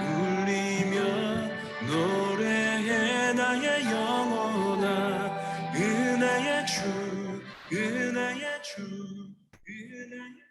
울리며 노래해 나의 영혼아 은혜의 주 은혜의 주 은혜의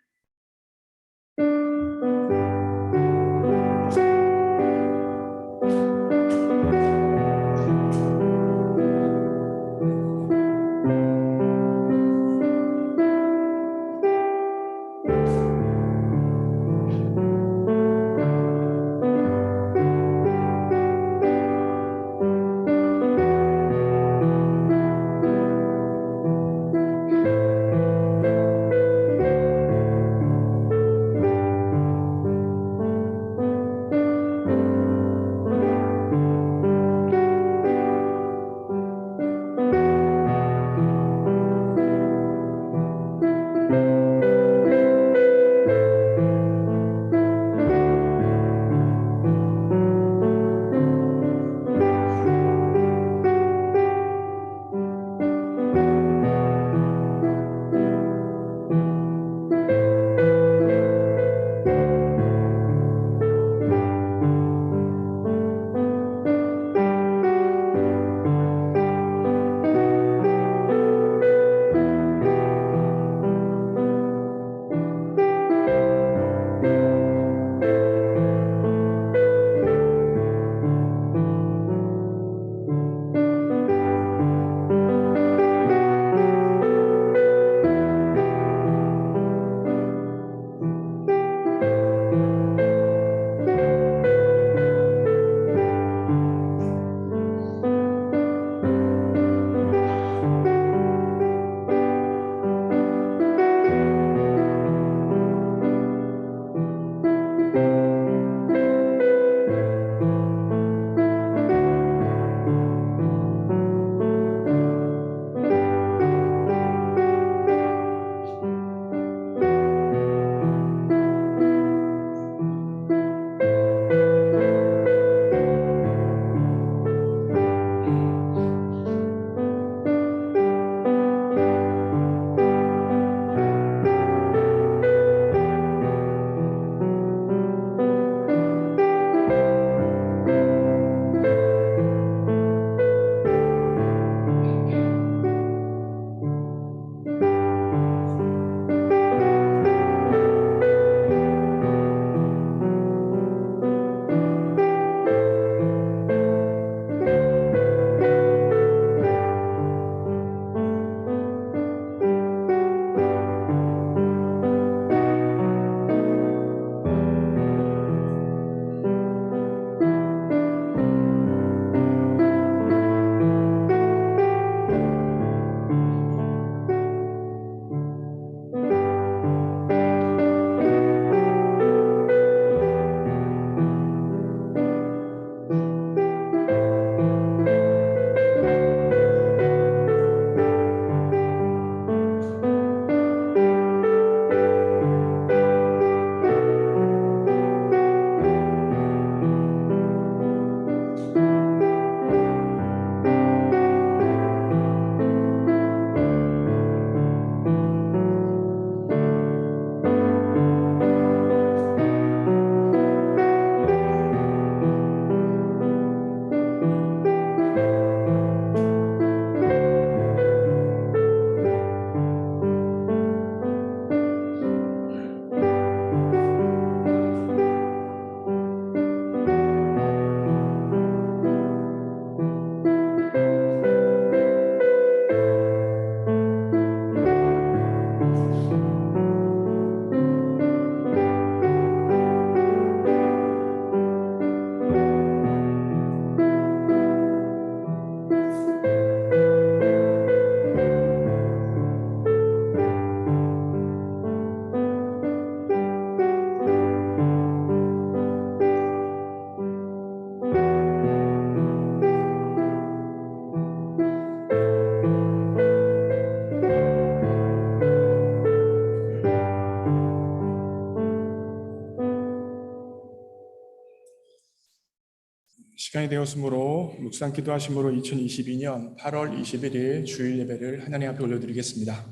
시간이 되었으므로 묵상 기도하심으로 2022년 8월 21일 주일 예배를 하나님 앞에 올려드리겠습니다.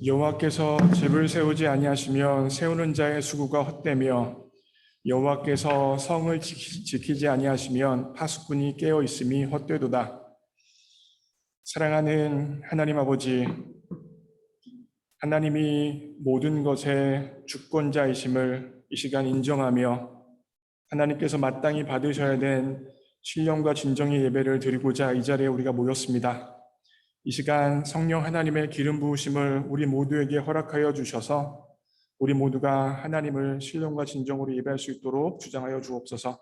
여호와께서 집을 세우지 아니하시면 세우는 자의 수고가 헛되며 여호와께서 성을 지키지 아니하시면 파수꾼이 깨어 있음이 헛되도다. 사랑하는 하나님 아버지, 하나님이 모든 것의 주권자이심을 이 시간 인정하며 하나님께서 마땅히 받으셔야 된 신령과 진정의 예배를 드리고자 이 자리에 우리가 모였습니다. 이 시간 성령 하나님의 기름 부으심을 우리 모두에게 허락하여 주셔서 우리 모두가 하나님을 신령과 진정으로 예배할 수 있도록 주장하여 주옵소서.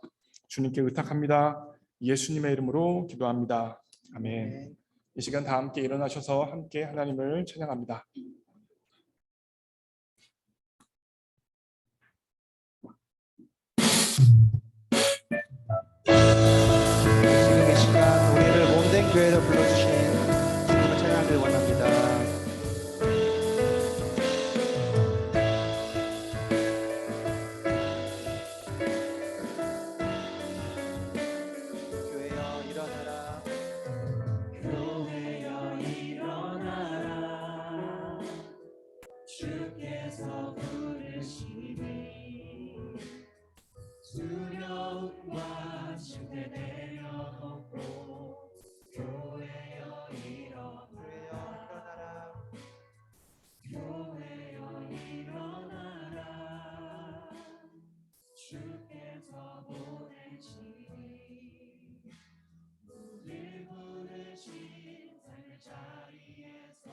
주님께 의탁합니다. 예수님의 이름으로 기도합니다. 아멘. 이 시간 다 함께 일어나셔서 함께 하나님을 찬양합니다. 지금 이 시간 우리를 몸된 교회로 불러주신 주님을 찬양하길 원합니다. 교회여 일어나라. 교회여 일어나라 주께서 부르시니 두려움과 침대 내려놓고 교회여 일어나라 교회여 일어나라 주께서 보내시니 우릴 부르신 삶의 자리에서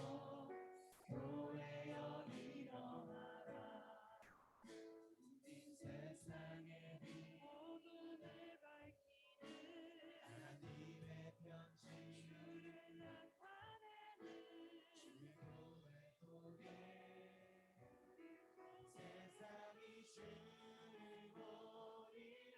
교회여 일어나라 세상의 빛 어둠을 밝히는 하나님의 편지 주를 나타내는 주의 교회 속에 세상이 주를 보리라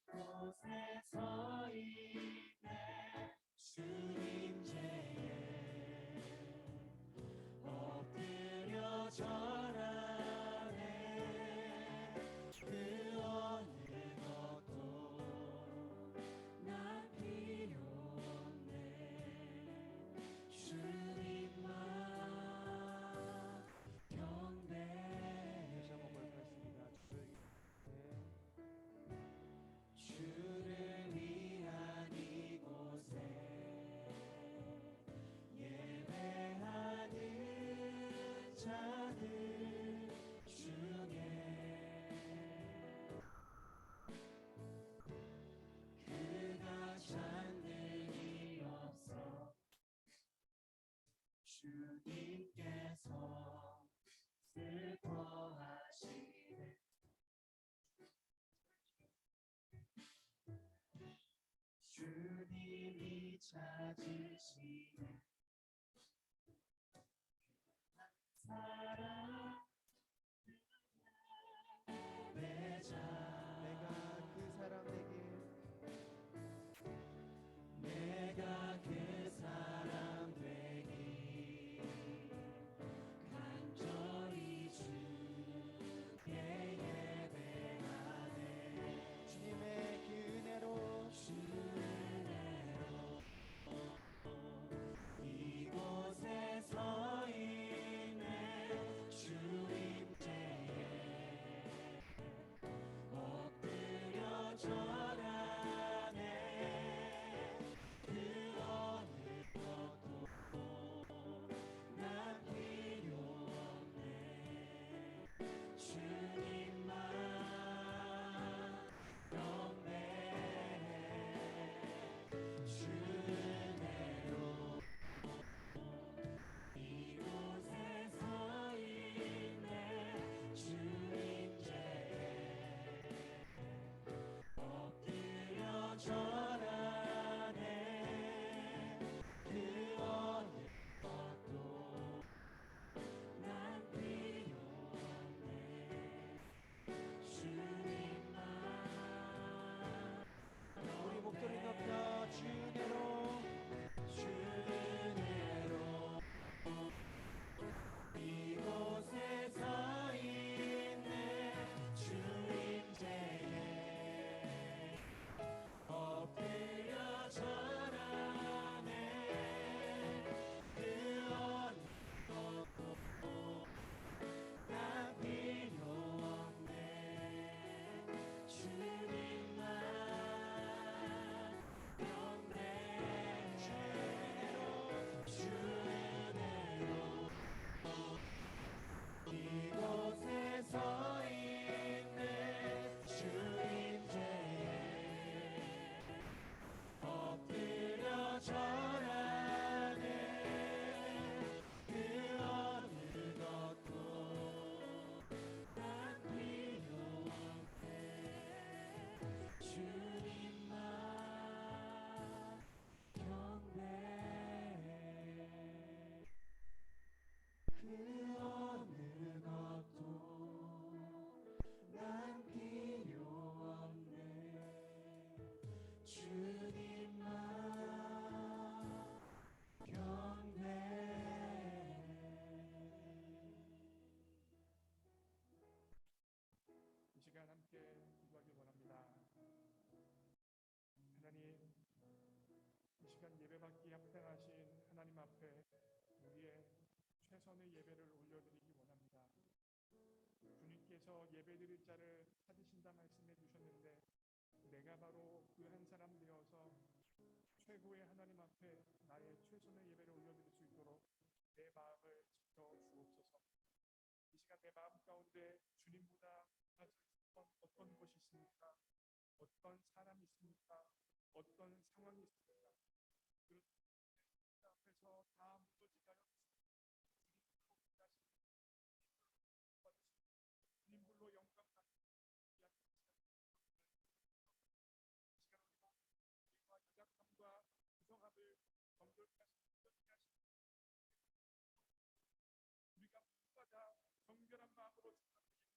이곳에 서 있네 주님 제에 엎드려 절하네 그 어느 것도 난 필요 없네 주님만 경배 다시 한번 고백하겠습니다. 주를 위한 이곳에 예배하는 자들 중에 그가 잔등이 없어 주님께서 슬퍼하시네 주님이 찾으시네 사랑 고배자 내가 그 사람 되길 내가 그 사람 되기 간절히 주께 예배하네 주님의 그 은혜로 이곳에 서 있네 주님 제에 엎드려 절하네 그 어느 것도 난 필요 없네 주님만 경배해 주 은혜로 이곳에 서 있네 주님 제에 엎드려 절하네 그 어느 것도 난 필요 없네 주님만 우리 목소리 높여 주 은혜로 주 은혜로 이곳에 서 있네 주님 제에 엎드려 절하네 그 어느 것도 난 필요 없네 주님만 경배해 주 은혜로 이곳에 서 있네 주님 제에 엎드려 절하네 그 어느 것도 난 필요 없네 주님만 경배해 그 어느 것도 난 필요 없네 주님만 경배해 이 시간 함께 기도하기 원합니다. 하나님, 이 시간 예배받기 합당하신 하나님 앞에 우리의 최선의 예배를 올려드리기 원합니다. 주님께서 예배드릴 자를 찾으신다 말씀해 주셨는데 내가 바로 그 한 사람 되어서 최고의 하나님 앞에 나의 최선의 예배를 올려드릴 수 있도록 내 마음을 지켜 주옵소서. 이 시간 내 마음 가운데 주님보다 어떤 것이 있습니까? 어떤 사람이 있습니까? 어떤 상황이 있습니까? 그런 앞에서 다 무너지가요. 주님불로 영광 받으시는 시간 우리와 연약함과 부정함을 정결케 하시는 우리가 모두가 다 정결한 마음으로 주님께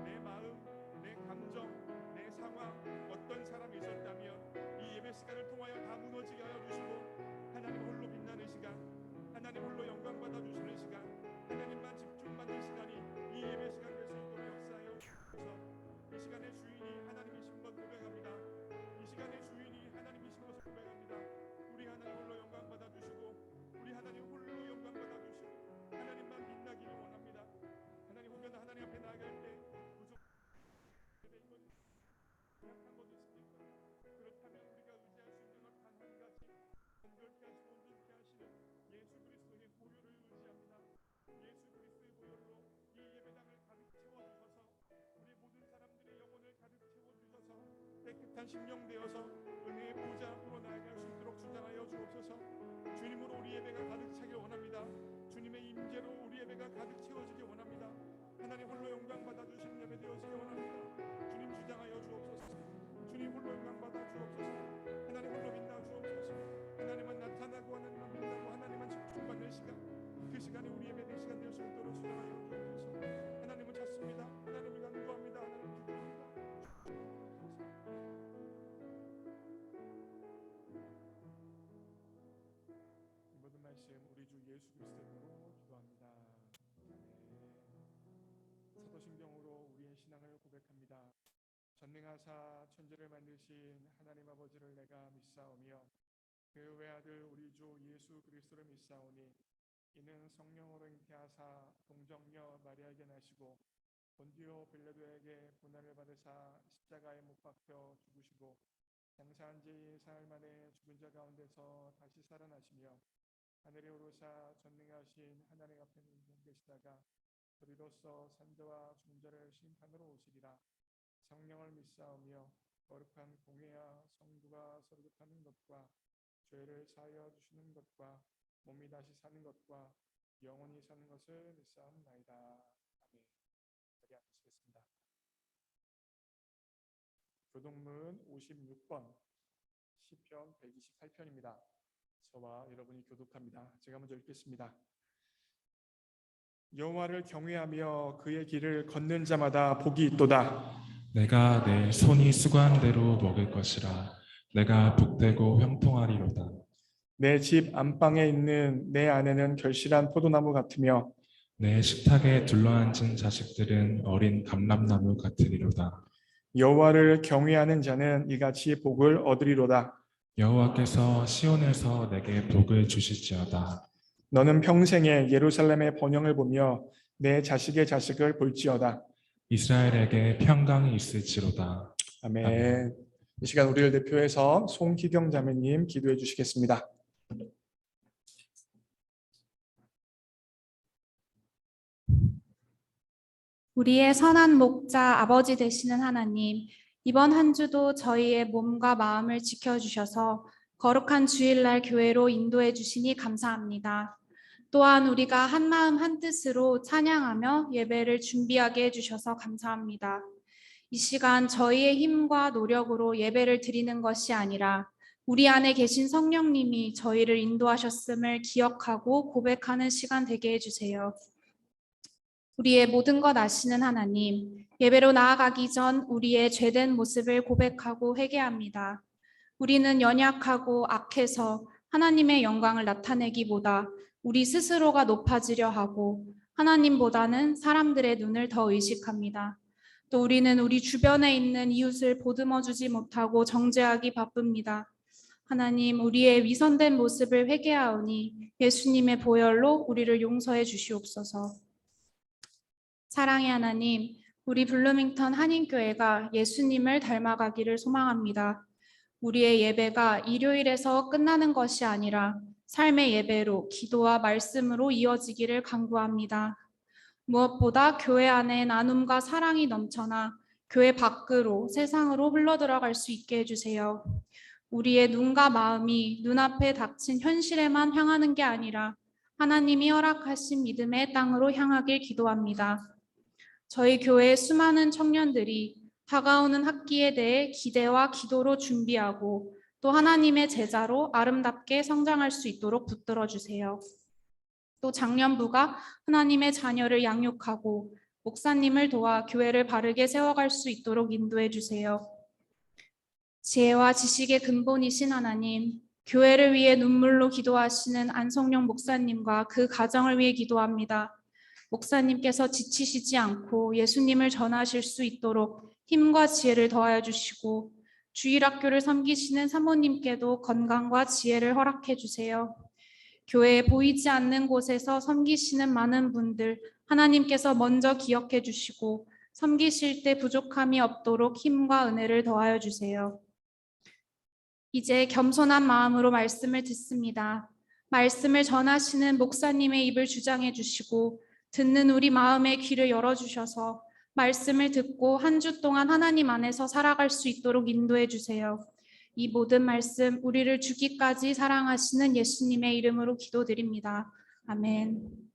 내 마음, 내 감정, 내 상황, 어떤 사람이 있었다면 이 예배 시간을 통하여 다 무너지게 하여 주시고 하나님 홀로 빛나는 시간, 하나님 홀로 영광 받아 주시는 시간, 하나님만 집중받는 시간이 이 예배 시간 될 수 있도록 역사하여 주셔서 이 시간의 주인이 하나님이신 것 고백합니다. 이 시간의 주인이 하나님이신 것을 고백합니다. 우리 하나님 홀로 영광 받아 주시고 우리 하나님 홀로 영광 받아 주시고 하나님만 빛나기를 원합니다. 하나님 혹여나 하나님 앞에 나아갈 때 약한 것도 있습니까? 그렇다면 우리가 의지할 수 있는 것 단 한 가지, 온전케 하시고 온전케 하시는 예수 그리스도의 보혈을 의지합니다. 예수 그리스도의 보혈로 이 예배당을 가득 채워주셔서 우리 모든 사람들의 영혼을 가득 채워주셔서 깨끗한 심령 되어서 은혜의 보좌 앞으로 나아갈 수 있도록 주장하여 주옵소서. 주님으로 우리 예배가 가득 차길 원합니다. 주님의 임재로 우리 예배가 가득 채워지길 원합니다. 하나님 홀로 영광 받아주시는 예배 되어지길 원합니다. 주님 주장하여 주옵소서. 주님 홀로 영광 받아 주옵소서. 하나님 홀로 빛나 주옵소서. 하나님은 나타나고 하나님은 빛나고 하나님은 집중받는 시간, 그 시간이 우리 예배 될 시간 될 수 있도록 주장하여 주옵소서. 하나님을 찾습니다. 하나님을 간구합니다. 하나님을 기도합니다. 이 모든 말씀 우리 주 예수 그리스도의 이름으로 기도합니다. 사도신경으로 우리의 신앙을 고백합니다. 전능하사 천지를 만드신 하나님 아버지를 내가 믿사오며 그 외아들 우리 주 예수 그리스도를 믿사오니 이는 성령으로 잉태하사 동정녀 마리아에게 나시고 본디오 빌라도에게 고난을 받으사 십자가에 못 박혀 죽으시고 장사한 지 사흘 만에 죽은 자 가운데서 다시 살아나시며 하늘에 오르사 전능하신 하나님 앞에 계시다가 우리로서 산자와 중자를 심판으로 오시리라. 성령을 믿사오며 거룩한 공회와 성부가 설교하는 것과 죄를 사하여 주시는 것과 몸이 다시 사는 것과 영원히 사는 것을 믿사옵나이다. 아멘. 자리 앉으시겠습니다. 교독문 56번 시편 128편입니다. 저와 여러분이 교독합니다. 제가 먼저 읽겠습니다. 여호와를 경외하며 그의 길을 걷는 자마다 복이 있도다. 내가 내 손이 수고한 대로 먹을 것이라. 내가 복되고 형통하리로다. 내 집 안방에 있는 내 아내는 결실한 포도나무 같으며 내 식탁에 둘러앉은 자식들은 어린 감람나무 같으리로다. 여호와를 경외하는 자는 이같이 복을 얻으리로다. 여호와께서 시온에서 내게 복을 주실지어다. 너는 평생에 예루살렘의 번영을 보며 내 자식의 자식을 볼지어다. 이스라엘에게 평강이 있을지로다. 아멘. 아멘. 이 시간 우리를 대표해서 송희경 자매님 기도해 주시겠습니다. 우리의 선한 목자 아버지 되시는 하나님, 이번 한 주도 저희의 몸과 마음을 지켜주셔서 거룩한 주일날 교회로 인도해 주시니 감사합니다. 또한 우리가 한 마음 한 뜻으로 찬양하며 예배를 준비하게 해주셔서 감사합니다. 이 시간 저희의 힘과 노력으로 예배를 드리는 것이 아니라 우리 안에 계신 성령님이 저희를 인도하셨음을 기억하고 고백하는 시간 되게 해주세요. 우리의 모든 것 아시는 하나님, 예배로 나아가기 전 우리의 죄된 모습을 고백하고 회개합니다. 우리는 연약하고 악해서 하나님의 영광을 나타내기보다 우리 스스로가 높아지려 하고 하나님보다는 사람들의 눈을 더 의식합니다. 또 우리는 우리 주변에 있는 이웃을 보듬어 주지 못하고 정죄하기 바쁩니다. 하나님, 우리의 위선된 모습을 회개하오니 예수님의 보혈로 우리를 용서해 주시옵소서. 사랑의 하나님, 우리 블루밍턴 한인교회가 예수님을 닮아가기를 소망합니다. 우리의 예배가 일요일에서 끝나는 것이 아니라 삶의 예배로 기도와 말씀으로 이어지기를 간구합니다. 무엇보다 교회 안에 나눔과 사랑이 넘쳐나 교회 밖으로 세상으로 흘러들어갈 수 있게 해주세요. 우리의 눈과 마음이 눈앞에 닥친 현실에만 향하는 게 아니라 하나님이 허락하신 믿음의 땅으로 향하길 기도합니다. 저희 교회의 수많은 청년들이 다가오는 학기에 대해 기대와 기도로 준비하고 또 하나님의 제자로 아름답게 성장할 수 있도록 붙들어 주세요. 또 장년부가 하나님의 자녀를 양육하고 목사님을 도와 교회를 바르게 세워갈 수 있도록 인도해 주세요. 지혜와 지식의 근본이신 하나님, 교회를 위해 눈물로 기도하시는 안성용 목사님과 그 가정을 위해 기도합니다. 목사님께서 지치시지 않고 예수님을 전하실 수 있도록 힘과 지혜를 더하여 주시고 주일학교를 섬기시는 사모님께도 건강과 지혜를 허락해 주세요. 교회에 보이지 않는 곳에서 섬기시는 많은 분들 하나님께서 먼저 기억해 주시고 섬기실 때 부족함이 없도록 힘과 은혜를 더하여 주세요. 이제 겸손한 마음으로 말씀을 듣습니다. 말씀을 전하시는 목사님의 입을 주장해 주시고 듣는 우리 마음의 귀를 열어주셔서 말씀을 듣고 한 주 동안 하나님 안에서 살아갈 수 있도록 인도해 주세요. 이 모든 말씀 우리를 죽기까지 사랑하시는 예수님의 이름으로 기도드립니다. 아멘.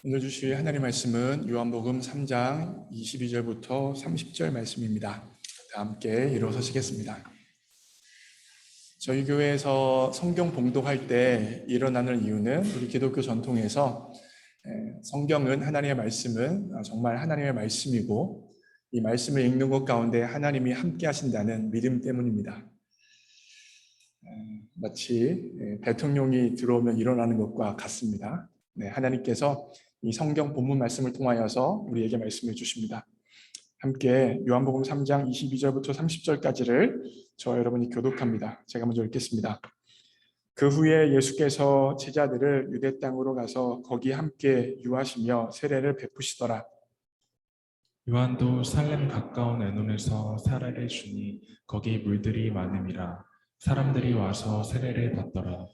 오늘 주실 하나님 말씀은 요한복음 3장 22절부터 30절 말씀입니다. 다 함께 일어서시겠습니다. 저희 교회에서 성경 봉독할 때 일어나는 이유는 우리 기독교 전통에서 성경은 하나님의 말씀은 정말 하나님의 말씀이고 이 말씀을 읽는 것 가운데 하나님이 함께 하신다는 믿음 때문입니다. 마치 대통령이 들어오면 일어나는 것과 같습니다. 하나님께서 이 성경 본문 말씀을 통하여서 우리에게 말씀해 주십니다. 함께 요한복음 3장 22절부터 30절까지를 저와 여러분이 교독합니다. 제가 먼저 읽겠습니다. 그 후에 예수께서 제자들을 유대 땅으로 가서 거기 함께 유하시며 세례를 베푸시더라. 요한도 살렘 가까운 에논에서 세례를 주니 거기 물들이 많음이라. 사람들이 와서 세례를 받더라.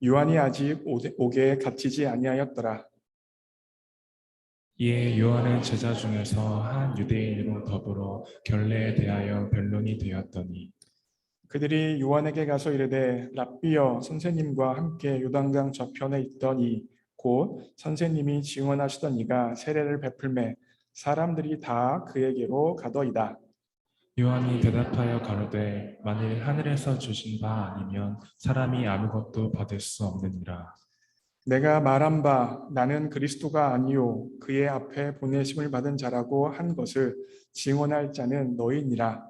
요한이 아직 옥에 갇히지 아니하였더라. 이에 요한의 제자 중에서 한 유대인으로 더불어 결례에 대하여 변론이 되었더니 그들이 요한에게 가서 이르되 랍비여 선생님과 함께 요단강 저편에 있더니 곧 선생님이 증언하시던 이가 세례를 베풀매 사람들이 다 그에게로 가더이다. 요한이 대답하여 가로되 만일 하늘에서 주신 바 아니면 사람이 아무것도 받을 수 없느니라. 내가 말한 바 나는 그리스도가 아니요 그의 앞에 보내심을 받은 자라고 한 것을 증언할 자는 너희니라.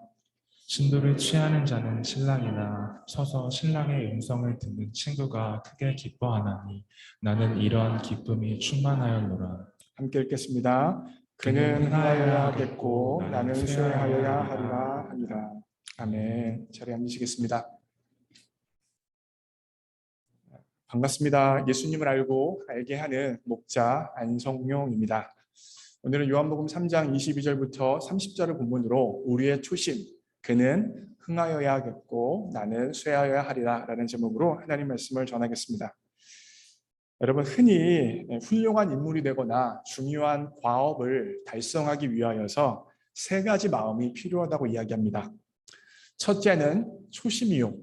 진도를 취하는 자는 신랑이나 서서 신랑의 음성을 듣는 친구가 크게 기뻐하나니 나는 이러한 기쁨이 충만하였노라. 함께 읽겠습니다. 그는 행하여야 하겠고 나는 수행하여야 하리라 하니라. 아멘. 자리에 앉으시겠습니다. 반갑습니다. 예수님을 알게 하는 목자 안성용입니다. 오늘은 요한복음 3장 22절부터 30절을 본문으로 우리의 초심, 그는 흥하여야 하겠고 나는 쇠하여야 하리라 라는 제목으로 하나님 말씀을 전하겠습니다. 여러분, 흔히 훌륭한 인물이 되거나 중요한 과업을 달성하기 위하여서 세 가지 마음이 필요하다고 이야기합니다. 첫째는 초심이요,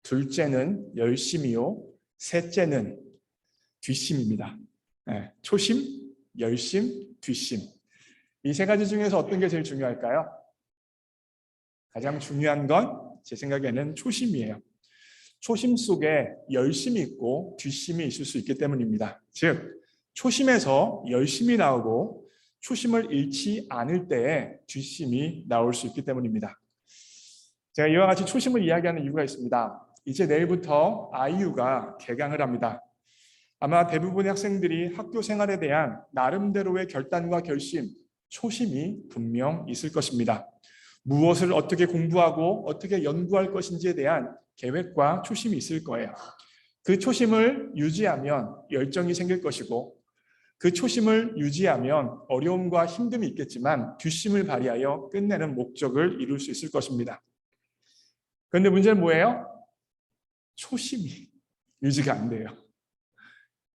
둘째는 열심이요, 셋째는 뒷심입니다. 초심, 열심, 뒷심. 이 세 가지 중에서 어떤 게 제일 중요할까요? 가장 중요한 건 제 생각에는 초심이에요. 초심 속에 열심이 있고 뒷심이 있을 수 있기 때문입니다. 즉, 초심에서 열심이 나오고 초심을 잃지 않을 때에 뒷심이 나올 수 있기 때문입니다. 제가 이와 같이 초심을 이야기하는 이유가 있습니다. 이제 내일부터 IU가 개강을 합니다. 아마 대부분의 학생들이 학교 생활에 대한 나름대로의 결단과 결심, 초심이 분명 있을 것입니다. 무엇을 어떻게 공부하고 어떻게 연구할 것인지에 대한 계획과 초심이 있을 거예요. 그 초심을 유지하면 열정이 생길 것이고 그 초심을 유지하면 어려움과 힘듦이 있겠지만 뒷심을 발휘하여 끝내는 목적을 이룰 수 있을 것입니다. 그런데 문제는 뭐예요? 초심이 유지가 안 돼요.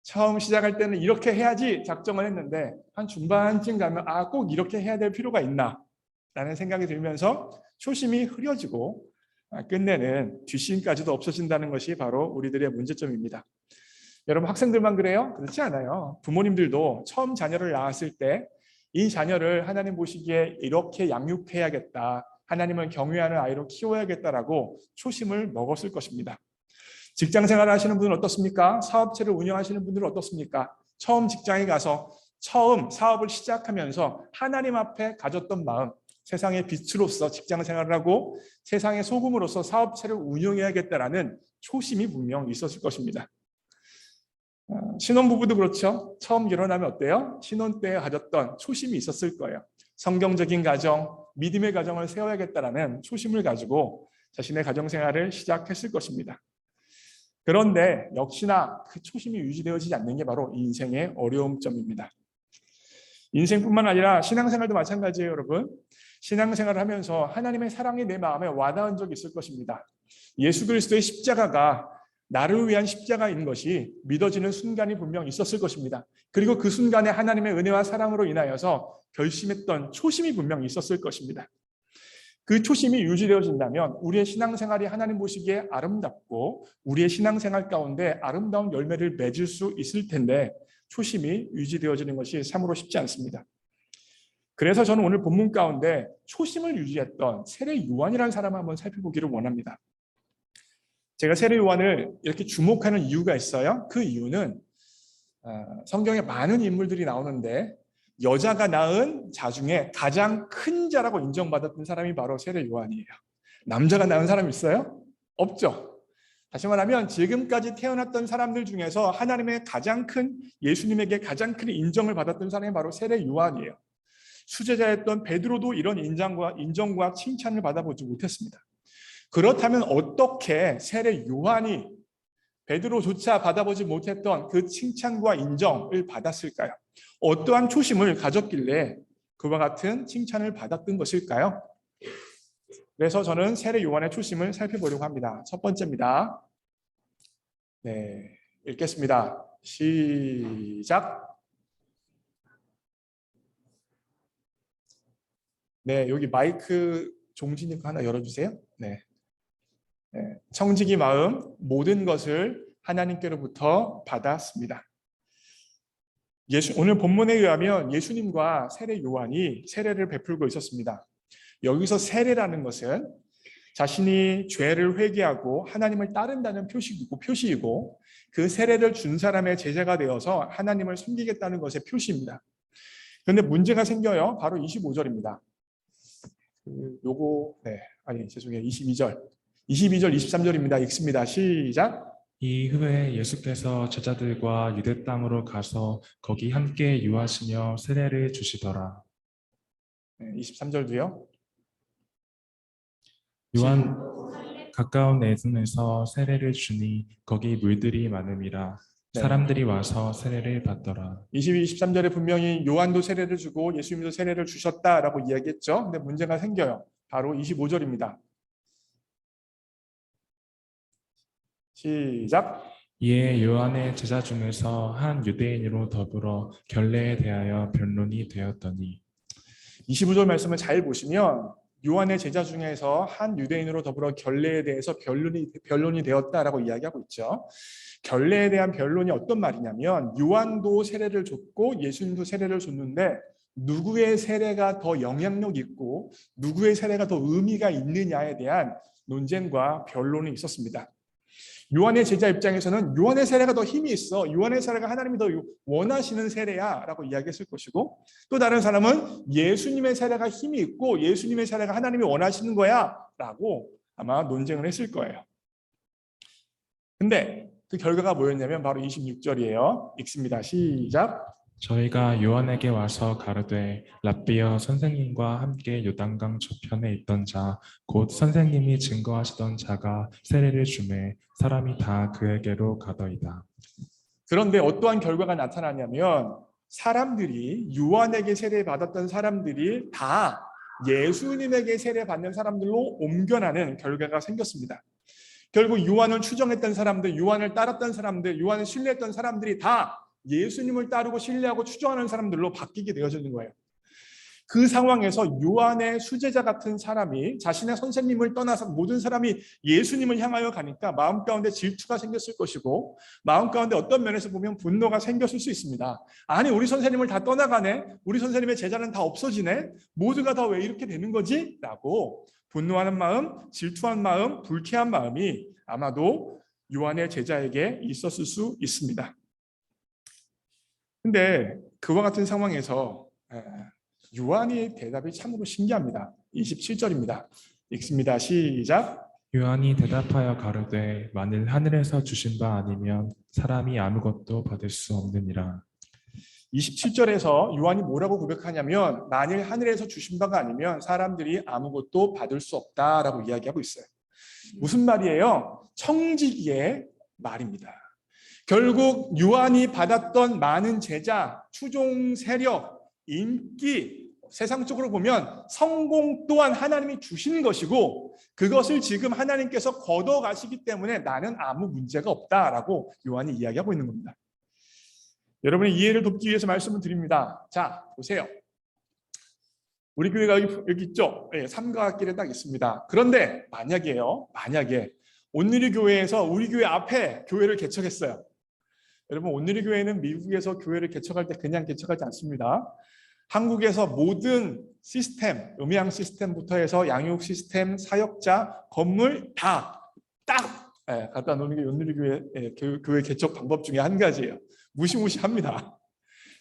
처음 시작할 때는 이렇게 해야지 작정을 했는데 한 중반쯤 가면 꼭 이렇게 해야 될 필요가 있나 라는 생각이 들면서 초심이 흐려지고 끝내는 뒷심까지도 없어진다는 것이 바로 우리들의 문제점입니다. 여러분 학생들만 그래요? 그렇지 않아요. 부모님들도 처음 자녀를 낳았을 때 이 자녀를 하나님 보시기에 이렇게 양육해야겠다, 하나님을 경외하는 아이로 키워야겠다라고 초심을 먹었을 것입니다. 직장생활을 하시는 분은 어떻습니까? 사업체를 운영하시는 분들은 어떻습니까? 처음 직장에 가서 처음 사업을 시작하면서 하나님 앞에 가졌던 마음, 세상의 빛으로서 직장생활을 하고 세상의 소금으로서 사업체를 운영해야겠다라는 초심이 분명 있었을 것입니다. 신혼부부도 그렇죠. 처음 결혼하면 어때요? 신혼 때 가졌던 초심이 있었을 거예요. 성경적인 가정, 믿음의 가정을 세워야겠다라는 초심을 가지고 자신의 가정생활을 시작했을 것입니다. 그런데 역시나 그 초심이 유지되어지지 않는 게 바로 인생의 어려움점입니다. 인생뿐만 아니라 신앙생활도 마찬가지예요, 여러분. 신앙생활을 하면서 하나님의 사랑이 내 마음에 와닿은 적이 있을 것입니다. 예수 그리스도의 십자가가 나를 위한 십자가인 것이 믿어지는 순간이 분명 있었을 것입니다. 그리고 그 순간에 하나님의 은혜와 사랑으로 인하여서 결심했던 초심이 분명 있었을 것입니다. 그 초심이 유지되어진다면 우리의 신앙생활이 하나님 보시기에 아름답고 우리의 신앙생활 가운데 아름다운 열매를 맺을 수 있을 텐데 초심이 유지되어지는 것이 참으로 쉽지 않습니다. 그래서 저는 오늘 본문 가운데 초심을 유지했던 세례 요한이라는 사람을 한번 살펴보기를 원합니다. 제가 세례 요한을 이렇게 주목하는 이유가 있어요. 그 이유는 성경에 많은 인물들이 나오는데 여자가 낳은 자 중에 가장 큰 자라고 인정받았던 사람이 바로 세례 요한이에요. 남자가 낳은 사람 있어요? 없죠. 다시 말하면 지금까지 태어났던 사람들 중에서 하나님의 가장 큰, 예수님에게 가장 큰 인정을 받았던 사람이 바로 세례 요한이에요. 수제자였던 베드로도 이런 인정과 칭찬을 받아보지 못했습니다. 그렇다면 어떻게 세례 요한이 베드로조차 받아보지 못했던 그 칭찬과 인정을 받았을까요? 어떠한 초심을 가졌길래 그와 같은 칭찬을 받았던 것일까요? 그래서 저는 세례 요한의 초심을 살펴보려고 합니다. 첫 번째입니다. 네, 읽겠습니다. 시작. 네, 여기 마이크 종지니까 하나 열어주세요. 네. 청지기 마음 모든 것을 하나님께로부터 받았습니다. 오늘 본문에 의하면 예수님과 세례 요한이 세례를 베풀고 있었습니다. 여기서 세례라는 것은 자신이 죄를 회개하고 하나님을 따른다는 표시이고 그 세례를 준 사람의 제자가 되어서 하나님을 섬기겠다는 것의 표시입니다. 그런데 문제가 생겨요. 바로 25절입니다. 죄송해요. 22절, 23절입니다. 읽습니다. 시작. 이후에 예수께서 제자들과 유대 땅으로 가서 거기 함께 유하시며 세례를 주시더라. 23절도요. 요한 가까운 애굽에서 세례를 주니 거기 물들이 많음이라. 네. 사람들이 와서 세례를 받더라. 22, 23절에 분명히 요한도 세례를 주고 예수님도 세례를 주셨다라고 이야기했죠. 근데 문제가 생겨요. 바로 25절입니다. 시작. 이에 요한의 제자 중에서 한 유대인으로 더불어 결례에 대하여 변론이 되었더니 25절 말씀을 잘 보시면 요한의 제자 중에서 한 유대인으로 더불어 결례에 대해서 변론이 되었다라고 이야기하고 있죠. 결례에 대한 변론이 어떤 말이냐면 요한도 세례를 줬고 예수님도 세례를 줬는데 누구의 세례가 더 영향력 있고 누구의 세례가 더 의미가 있느냐에 대한 논쟁과 변론이 있었습니다. 요한의 제자 입장에서는 요한의 세례가 더 힘이 있어, 요한의 세례가 하나님이 더 원하시는 세례야 라고 이야기했을 것이고, 또 다른 사람은 예수님의 세례가 힘이 있고 예수님의 세례가 하나님이 원하시는 거야 라고 아마 논쟁을 했을 거예요. 근데 그 결과가 뭐였냐면 바로 26절이에요. 읽습니다. 시작. 저희가 요한에게 와서 가르되 랍비여 선생님과 함께 요단강 저편에 있던 자 곧 선생님이 증거하시던 자가 세례를 주매 사람이 다 그에게로 가더이다. 그런데 어떠한 결과가 나타나냐면 사람들이 요한에게 세례받았던 사람들이 다 예수님에게 세례받는 사람들로 옮겨나는 결과가 생겼습니다. 결국 요한을 추종했던 사람들, 요한을 따랐던 사람들, 요한을 신뢰했던 사람들이 다 예수님을 따르고 신뢰하고 추종하는 사람들로 바뀌게 되어지는 거예요. 그 상황에서 요한의 수제자 같은 사람이 자신의 선생님을 떠나서 모든 사람이 예수님을 향하여 가니까 마음 가운데 질투가 생겼을 것이고 마음 가운데 어떤 면에서 보면 분노가 생겼을 수 있습니다. 아니 우리 선생님을 다 떠나가네, 우리 선생님의 제자는 다 없어지네, 모두가 다 왜 이렇게 되는 거지? 라고 분노하는 마음, 질투한 마음, 불쾌한 마음이 아마도 요한의 제자에게 있었을 수 있습니다. 근데 그와 같은 상황에서 요한의 대답이 참으로 신기합니다. 27절입니다. 읽습니다. 시작. 요한이 대답하여 가르되 만일 하늘에서 주신 바 아니면 사람이 아무것도 받을 수 없느니라. 27절에서 요한이 뭐라고 고백하냐면 만일 하늘에서 주신 바가 아니면 사람들이 아무것도 받을 수 없다라고 이야기하고 있어요. 무슨 말이에요? 청지기의 말입니다. 결국 요한이 받았던 많은 제자, 추종 세력, 인기, 세상적으로 보면 성공 또한 하나님이 주신 것이고 그것을 지금 하나님께서 걷어가시기 때문에 나는 아무 문제가 없다라고 요한이 이야기하고 있는 겁니다. 여러분의 이해를 돕기 위해서 말씀을 드립니다. 자, 보세요. 우리 교회가 여기 있죠? 네, 삼가길에 딱 있습니다. 그런데 만약에 온누리 교회에서 우리 교회 앞에 교회를 개척했어요. 여러분 온누리 교회는 미국에서 교회를 개척할 때 그냥 개척하지 않습니다. 한국에서 모든 시스템, 음향 시스템부터 해서 양육 시스템, 사역자, 건물 다 딱 갖다 놓는 게 온누리 교회 개척 방법 중에 한 가지예요. 무시무시합니다.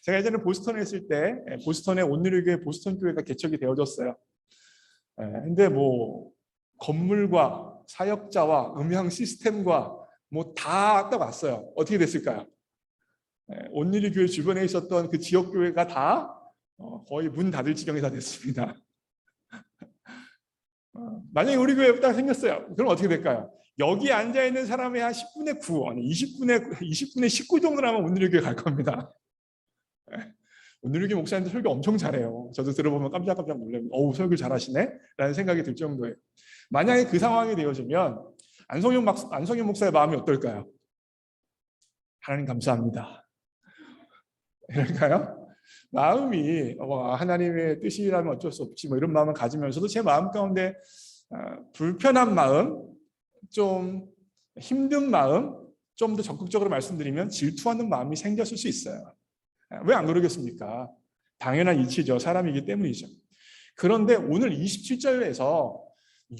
제가 예전에 보스턴에 있을 때 보스턴의 온누리 교회 보스턴 교회가 개척이 되어졌어요. 근데 뭐 건물과 사역자와 음향 시스템과 뭐 다 딱 왔어요. 어떻게 됐을까요? 온누리 교회 주변에 있었던 그 지역 교회가 다 거의 문 닫을 지경이 다 됐습니다. 만약에 우리 교회 딱 생겼어요. 그럼 어떻게 될까요? 여기 앉아 있는 사람의 한 10분의 9, 아니 20분의 19 정도라면 온누리 교회 갈 겁니다. 온누리 교회 목사님들 설교 엄청 잘해요. 저도 들어보면 깜짝깜짝 놀래요. 어우 설교 잘하시네? 라는 생각이 들 정도예요. 만약에 그 상황이 되어지면 안성현 목사의 마음이 어떨까요? 하나님 감사합니다. 이럴까요? 마음이 하나님의 뜻이라면 어쩔 수 없지 뭐 이런 마음을 가지면서도 제 마음 가운데 불편한 마음, 좀 힘든 마음, 좀 더 적극적으로 말씀드리면 질투하는 마음이 생겼을 수 있어요. 왜 안 그러겠습니까? 당연한 이치죠. 사람이기 때문이죠. 그런데 오늘 27절에서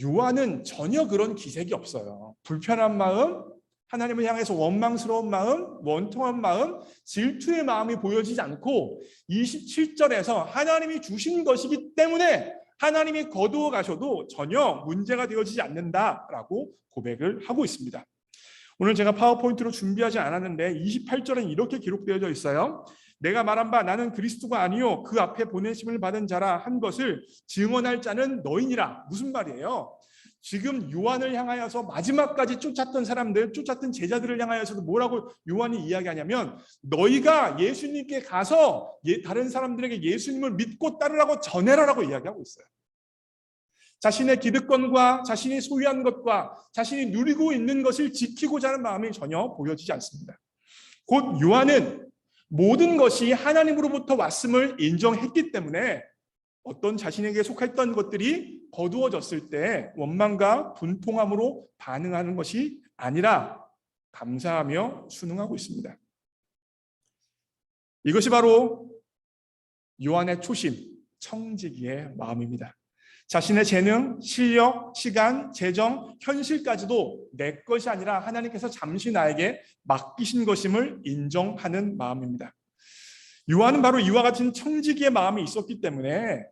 요한은 전혀 그런 기색이 없어요. 불편한 마음, 하나님을 향해서 원망스러운 마음, 원통한 마음, 질투의 마음이 보여지지 않고 27절에서 하나님이 주신 것이기 때문에 하나님이 거두어 가셔도 전혀 문제가 되어지지 않는다라고 고백을 하고 있습니다. 오늘 제가 파워포인트로 준비하지 않았는데 28절은 이렇게 기록되어져 있어요. 내가 말한 바 나는 그리스도가 아니요 그 앞에 보내심을 받은 자라 한 것을 증언할 자는 너희니라. 무슨 말이에요? 지금 요한을 향하여서 마지막까지 쫓았던 사람들, 쫓았던 제자들을 향하여서도 뭐라고 요한이 이야기하냐면 너희가 예수님께 가서 다른 사람들에게 예수님을 믿고 따르라고 전해라라고 이야기하고 있어요. 자신의 기득권과 자신이 소유한 것과 자신이 누리고 있는 것을 지키고자 하는 마음이 전혀 보여지지 않습니다. 곧 요한은 모든 것이 하나님으로부터 왔음을 인정했기 때문에 어떤 자신에게 속했던 것들이 거두어졌을 때 원망과 분통함으로 반응하는 것이 아니라 감사하며 순응하고 있습니다. 이것이 바로 요한의 초심, 청지기의 마음입니다. 자신의 재능, 실력, 시간, 재정, 현실까지도 내 것이 아니라 하나님께서 잠시 나에게 맡기신 것임을 인정하는 마음입니다. 요한은 바로 이와 같은 청지기의 마음이 있었기 때문에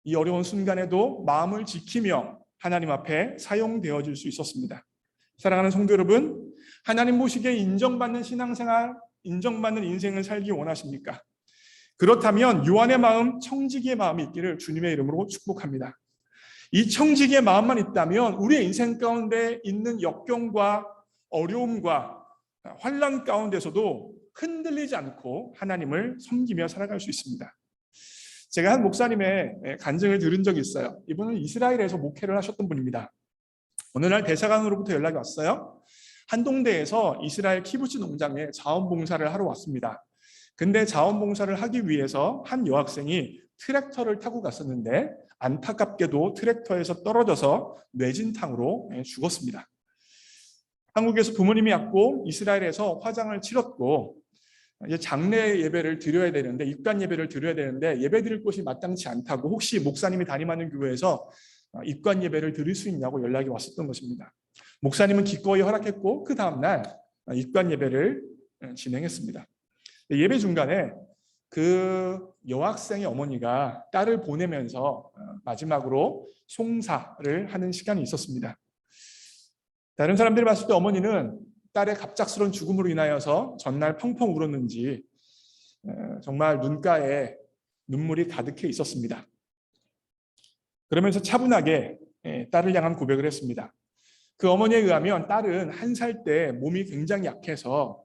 이 어려운 순간에도 마음을 지키며 하나님 앞에 사용되어질 수 있었습니다. 사랑하는 성도 여러분, 하나님 보시기에 인정받는 신앙생활, 인정받는 인생을 살기 원하십니까? 그렇다면 요한의 마음, 청지기의 마음이 있기를 주님의 이름으로 축복합니다. 이 청지기의 마음만 있다면 우리의 인생 가운데 있는 역경과 어려움과 환난 가운데서도 흔들리지 않고 하나님을 섬기며 살아갈 수 있습니다. 제가 한 목사님의 간증을 들은 적이 있어요. 이분은 이스라엘에서 목회를 하셨던 분입니다. 어느 날 대사관으로부터 연락이 왔어요. 한동대에서 이스라엘 키부츠 농장에 자원봉사를 하러 왔습니다. 근데 자원봉사를 하기 위해서 한 여학생이 트랙터를 타고 갔었는데 안타깝게도 트랙터에서 떨어져서 뇌진탕으로 죽었습니다. 한국에서 부모님이 왔고 이스라엘에서 화장을 치렀고 이제 장례 예배를 드려야 되는데, 입관 예배를 드려야 되는데 예배 드릴 곳이 마땅치 않다고 혹시 목사님이 담임하는 교회에서 입관 예배를 드릴 수 있냐고 연락이 왔었던 것입니다. 목사님은 기꺼이 허락했고 그 다음날 입관 예배를 진행했습니다. 예배 중간에 그 여학생의 어머니가 딸을 보내면서 마지막으로 송사를 하는 시간이 있었습니다. 다른 사람들이 봤을 때 어머니는 딸의 갑작스러운 죽음으로 인하여서 전날 펑펑 울었는지 정말 눈가에 눈물이 가득해 있었습니다. 그러면서 차분하게 딸을 향한 고백을 했습니다. 그 어머니에 의하면 딸은 1살 때 몸이 굉장히 약해서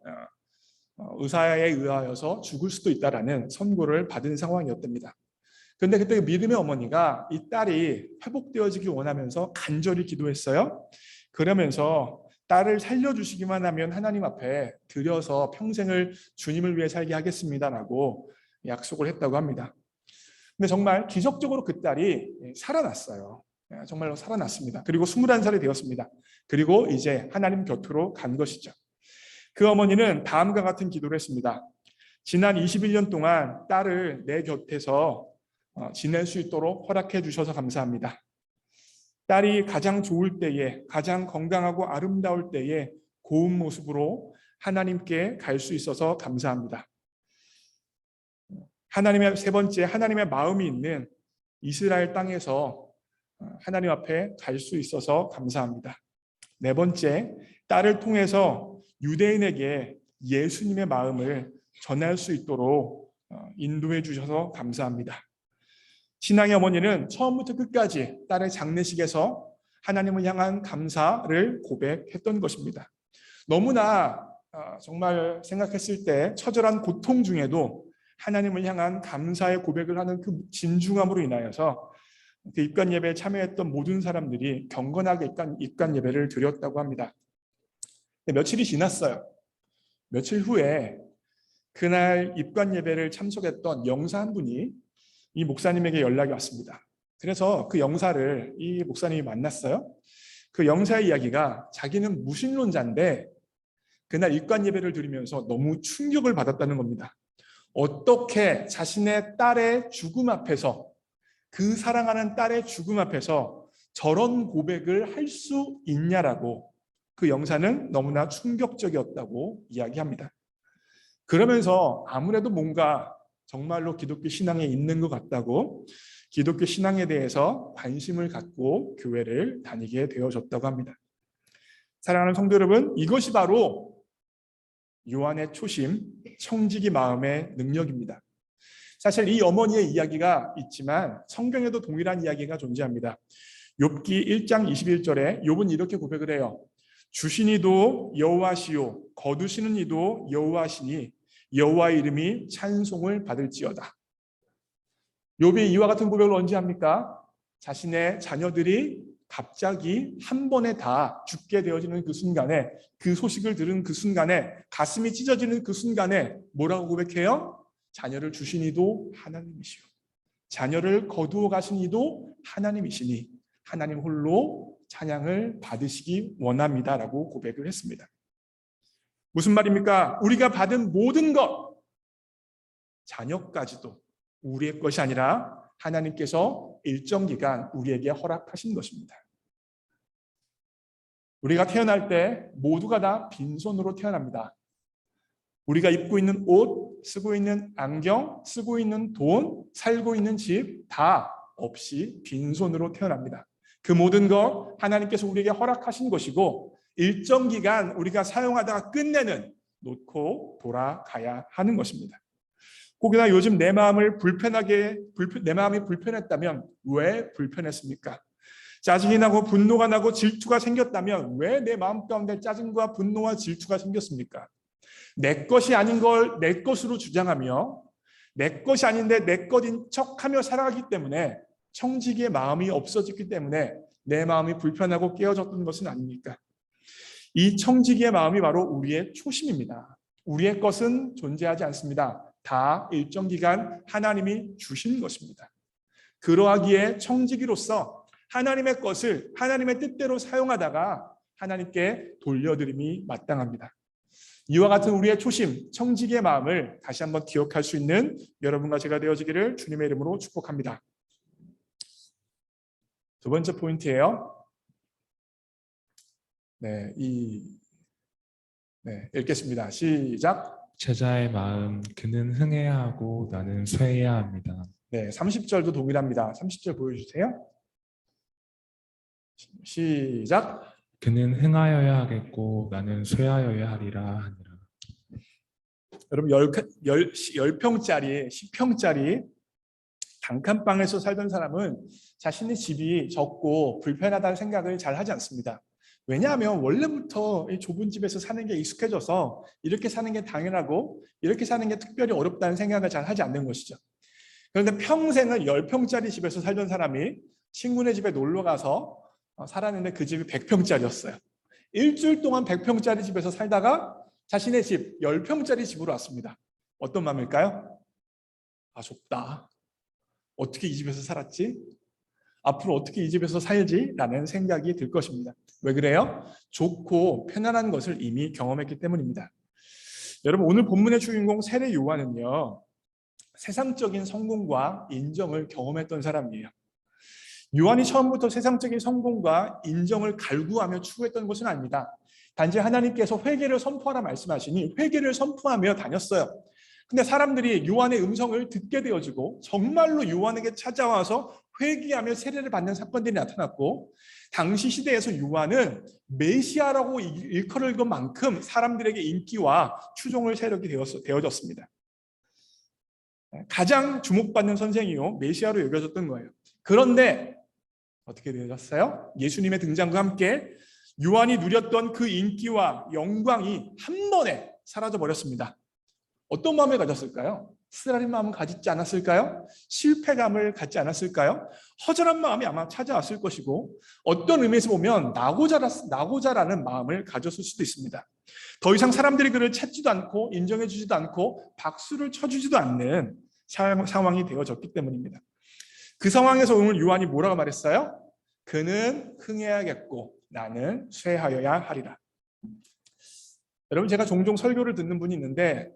의사에 의하여서 죽을 수도 있다라는 선고를 받은 상황이었답니다. 그런데 그때 믿음의 어머니가 이 딸이 회복되어지기 원하면서 간절히 기도했어요. 그러면서 딸을 살려주시기만 하면 하나님 앞에 드려서 평생을 주님을 위해 살게 하겠습니다라고 약속을 했다고 합니다. 근데 정말 기적적으로 그 딸이 살아났어요. 정말로 살아났습니다. 그리고 21살이 되었습니다. 그리고 이제 하나님 곁으로 간 것이죠. 그 어머니는 다음과 같은 기도를 했습니다. 지난 21년 동안 딸을 내 곁에서 지낼 수 있도록 허락해 주셔서 감사합니다. 딸이 가장 좋을 때에, 가장 건강하고 아름다울 때에 고운 모습으로 하나님께 갈 수 있어서 감사합니다. 하나님의 세 번째, 하나님의 마음이 있는 이스라엘 땅에서 하나님 앞에 갈 수 있어서 감사합니다. 네 번째, 딸을 통해서 유대인에게 예수님의 마음을 전할 수 있도록 인도해 주셔서 감사합니다. 신앙의 어머니는 처음부터 끝까지 딸의 장례식에서 하나님을 향한 감사를 고백했던 것입니다. 너무나 정말 생각했을 때 처절한 고통 중에도 하나님을 향한 감사의 고백을 하는 그 진중함으로 인하여서 그 입관 예배에 참여했던 모든 사람들이 경건하게 입관 예배를 드렸다고 합니다. 며칠이 지났어요. 며칠 후에 그날 입관 예배를 참석했던 영사 한 분이 이 목사님에게 연락이 왔습니다. 그래서 그 영사를 이 목사님이 만났어요. 그 영사의 이야기가 자기는 무신론자인데 그날 입관 예배를 드리면서 너무 충격을 받았다는 겁니다. 어떻게 자신의 딸의 죽음 앞에서, 그 사랑하는 딸의 죽음 앞에서 저런 고백을 할 수 있냐라고 그 영사는 너무나 충격적이었다고 이야기합니다. 그러면서 아무래도 뭔가 정말로 기독교 신앙에 있는 것 같다고 기독교 신앙에 대해서 관심을 갖고 교회를 다니게 되어졌다고 합니다. 사랑하는 성도 여러분, 이것이 바로 요한의 초심, 청지기 마음의 능력입니다. 사실 이 어머니의 이야기가 있지만 성경에도 동일한 이야기가 존재합니다. 욥기 1장 21절에 욥은 이렇게 고백을 해요. 주신 이도 여호와시요 거두시는 이도 여호와시니 여호와의 이름이 찬송을 받을지어다. 욥이 이와 같은 고백을 언제 합니까? 자신의 자녀들이 갑자기 한 번에 다 죽게 되어지는 그 순간에, 그 소식을 들은 그 순간에, 가슴이 찢어지는 그 순간에 뭐라고 고백해요? 자녀를 주신 이도 하나님이시오, 자녀를 거두어 가신 이도 하나님이시니 하나님 홀로 찬양을 받으시기 원합니다라고 고백을 했습니다. 무슨 말입니까? 우리가 받은 모든 것, 자녀까지도 우리의 것이 아니라 하나님께서 일정 기간 우리에게 허락하신 것입니다. 우리가 태어날 때 모두가 다 빈손으로 태어납니다. 우리가 입고 있는 옷, 쓰고 있는 안경, 쓰고 있는 돈, 살고 있는 집 다 없이 빈손으로 태어납니다. 그 모든 것 하나님께서 우리에게 허락하신 것이고 일정 기간 우리가 사용하다가 끝내는, 놓고 돌아가야 하는 것입니다. 혹여나 요즘 내 마음이 불편했다면 왜 불편했습니까? 짜증이 나고 분노가 나고 질투가 생겼다면 왜 내 마음 가운데 짜증과 분노와 질투가 생겼습니까? 내 것이 아닌 걸 내 것으로 주장하며 내 것이 아닌데 내 것인 척하며 살아가기 때문에 청지기의 마음이 없어졌기 때문에 내 마음이 불편하고 깨어졌던 것은 아닙니까? 이 청지기의 마음이 바로 우리의 초심입니다. 우리의 것은 존재하지 않습니다. 다 일정 기간 하나님이 주신 것입니다. 그러하기에 청지기로서 하나님의 것을 하나님의 뜻대로 사용하다가 하나님께 돌려드림이 마땅합니다. 이와 같은 우리의 초심, 청지기의 마음을 다시 한번 기억할 수 있는 여러분과 제가 되어지기를 주님의 이름으로 축복합니다. 두 번째 포인트예요. 읽겠습니다. 시작. 제자의 마음 그는 흥해야 하고 나는 쇠해야 합니다. 30절도 동일합니다. 30절 보여주세요. 시작. 그는 흥하여야 하겠고 나는 쇠하여야 하리라 하니라. 여러분 10평짜리 10평짜리 단칸방에서 살던 사람은 자신의 집이 적고 불편하다는 생각을 잘 하지 않습니다. 왜냐하면 원래부터 이 좁은 집에서 사는 게 익숙해져서 이렇게 사는 게 당연하고 이렇게 사는 게 특별히 어렵다는 생각을 잘 하지 않는 것이죠. 그런데 평생을 10평짜리 집에서 살던 사람이 친구네 집에 놀러 가서 살았는데 그 집이 100평짜리였어요. 일주일 동안 100평짜리 집에서 살다가 자신의 집 10평짜리 집으로 왔습니다. 어떤 마음일까요? 아, 좁다. 어떻게 이 집에서 살았지? 앞으로 어떻게 이 집에서 살지? 라는 생각이 들 것입니다. 왜 그래요? 좋고 편안한 것을 이미 경험했기 때문입니다. 여러분, 오늘 본문의 주인공 세례 요한은요, 세상적인 성공과 인정을 경험했던 사람이에요. 요한이 처음부터 세상적인 성공과 인정을 갈구하며 추구했던 것은 아닙니다. 단지 하나님께서 회개를 선포하라 말씀하시니 회개를 선포하며 다녔어요. 근데 사람들이 요한의 음성을 듣게 되어지고 정말로 요한에게 찾아와서 회개하며 세례를 받는 사건들이 나타났고, 당시 시대에서 요한은 메시아라고 일컬을 것만큼 사람들에게 인기와 추종을 세력이 되어졌습니다. 가장 주목받는 선생이요 메시아로 여겨졌던 거예요. 그런데 어떻게 되어졌어요? 예수님의 등장과 함께 요한이 누렸던 그 인기와 영광이 한 번에 사라져 버렸습니다. 어떤 마음을 가졌을까요? 쓰라린 마음을 가지지 않았을까요? 실패감을 갖지 않았을까요? 허전한 마음이 아마 찾아왔을 것이고, 어떤 의미에서 보면 나고자라는 마음을 가졌을 수도 있습니다. 더 이상 사람들이 그를 찾지도 않고 인정해 주지도 않고 박수를 쳐주지도 않는 상황이 되어졌기 때문입니다. 그 상황에서 오늘 요한이 뭐라고 말했어요? 그는 흥해야겠고 나는 쇠하여야 하리라. 여러분, 제가 종종 설교를 듣는 분이 있는데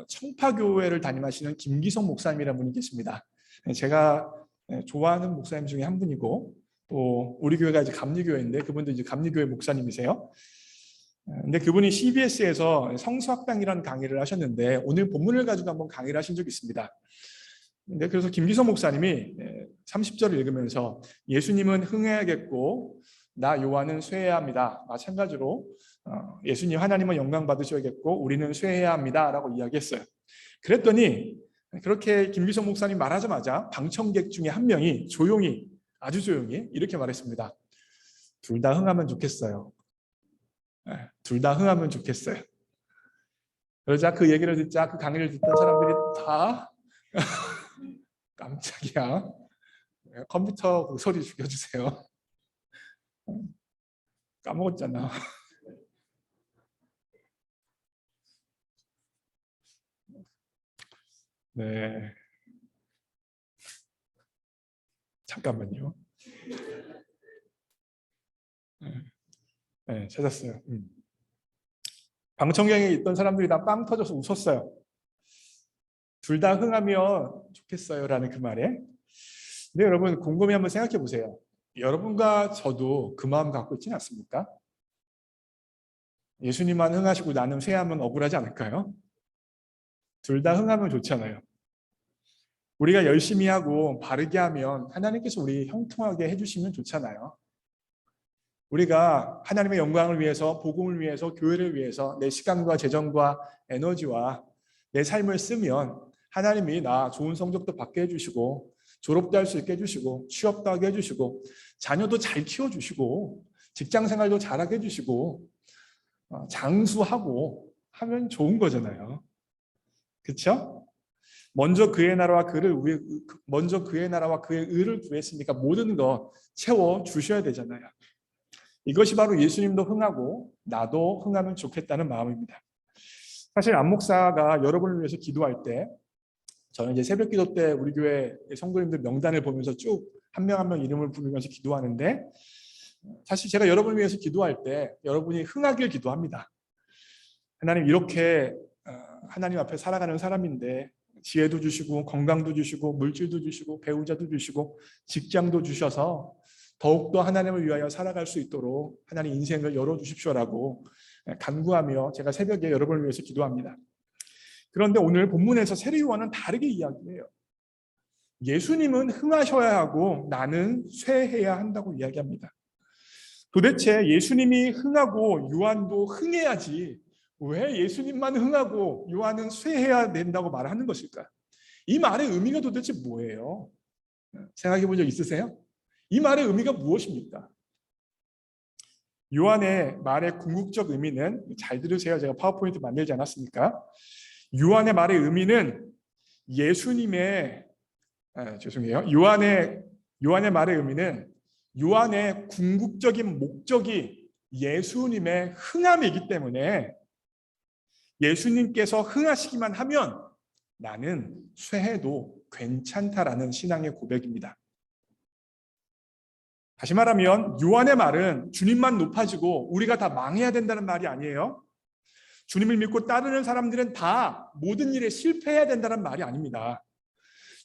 청파교회를 담임하시는 김기성 목사님이라는 분이 계십니다. 제가 좋아하는 목사님 중에 한 분이고, 또 우리 교회가 이제 감리교회인데 그분도 이제 감리교회 목사님이세요. 근데 그분이 CBS에서 성서학당이라는 강의를 하셨는데 오늘 본문을 가지고 한번 강의를 하신 적이 있습니다. 근데 그래서 김기성 목사님이 30절을 읽으면서 예수님은 흥해야겠고 나 요한은 쇠해야 합니다. 마찬가지로 예수님 하나님은 영광 받으셔야겠고 우리는 쇠해야 합니다 라고 이야기했어요. 그랬더니 그렇게 김기성 목사님 말하자마자 방청객 중에 한 명이 아주 조용히 이렇게 말했습니다. 둘 다 흥하면 좋겠어요. 둘 다 흥하면 좋겠어요. 그러자 그 얘기를 듣자 그 강의를 듣던 사람들이 다 깜짝이야. 컴퓨터 그 소리 죽여주세요. 까먹었잖아. 네. 잠깐만요. 네, 찾았어요. 방청객에 있던 사람들이 다 빵 터져서 웃었어요. 둘 다 흥하면 좋겠어요라는 그 말에. 근데 여러분, 곰곰이 한번 생각해 보세요. 여러분과 저도 그 마음 갖고 있지는 않습니까? 예수님만 흥하시고 나는 쇠하면 억울하지 않을까요? 둘 다 흥하면 좋잖아요. 우리가 열심히 하고 바르게 하면 하나님께서 우리 형통하게 해주시면 좋잖아요. 우리가 하나님의 영광을 위해서, 복음을 위해서, 교회를 위해서 내 시간과 재정과 에너지와 내 삶을 쓰면 하나님이 나 좋은 성적도 받게 해주시고 졸업도 할 수 있게 해주시고 취업도 하게 해주시고 자녀도 잘 키워주시고 직장 생활도 잘하게 해주시고 장수하고 하면 좋은 거잖아요. 그렇죠? 먼저 그의 나라와 그의 의를 구했으니까 모든 거 채워 주셔야 되잖아요. 이것이 바로 예수님도 흥하고 나도 흥하면 좋겠다는 마음입니다. 사실 안 목사가 여러분을 위해서 기도할 때 저는 이제 새벽 기도 때 우리 교회 성도님들 명단을 보면서 쭉 한 명 한 명 이름을 부르면서 기도하는데 사실 제가 여러분을 위해서 기도할 때 여러분이 흥하길 기도합니다. 하나님 이렇게 하나님 앞에 살아가는 사람인데 지혜도 주시고 건강도 주시고 물질도 주시고 배우자도 주시고 직장도 주셔서 더욱더 하나님을 위하여 살아갈 수 있도록 하나님 인생을 열어주십시오라고 간구하며 제가 새벽에 여러분을 위해서 기도합니다. 그런데 오늘 본문에서 세례요한은 다르게 이야기해요. 예수님은 흥하셔야 하고 나는 쇠해야 한다고 이야기합니다. 도대체 예수님이 흥하고 요한도 흥해야지 왜 예수님만 흥하고 요한은 쇠해야 된다고 말하는 것일까? 이 말의 의미가 도대체 뭐예요? 생각해 본 적 있으세요? 이 말의 의미가 무엇입니까? 요한의 말의 궁극적 의미는 잘 들으세요. 제가 파워포인트 만들지 않았습니까? 요한의 말의 의미는 요한의 말의 의미는 요한의 궁극적인 목적이 예수님의 흥함이기 때문에 예수님께서 흥하시기만 하면 나는 쇠해도 괜찮다라는 신앙의 고백입니다. 다시 말하면 요한의 말은 주님만 높아지고 우리가 다 망해야 된다는 말이 아니에요. 주님을 믿고 따르는 사람들은 다 모든 일에 실패해야 된다는 말이 아닙니다.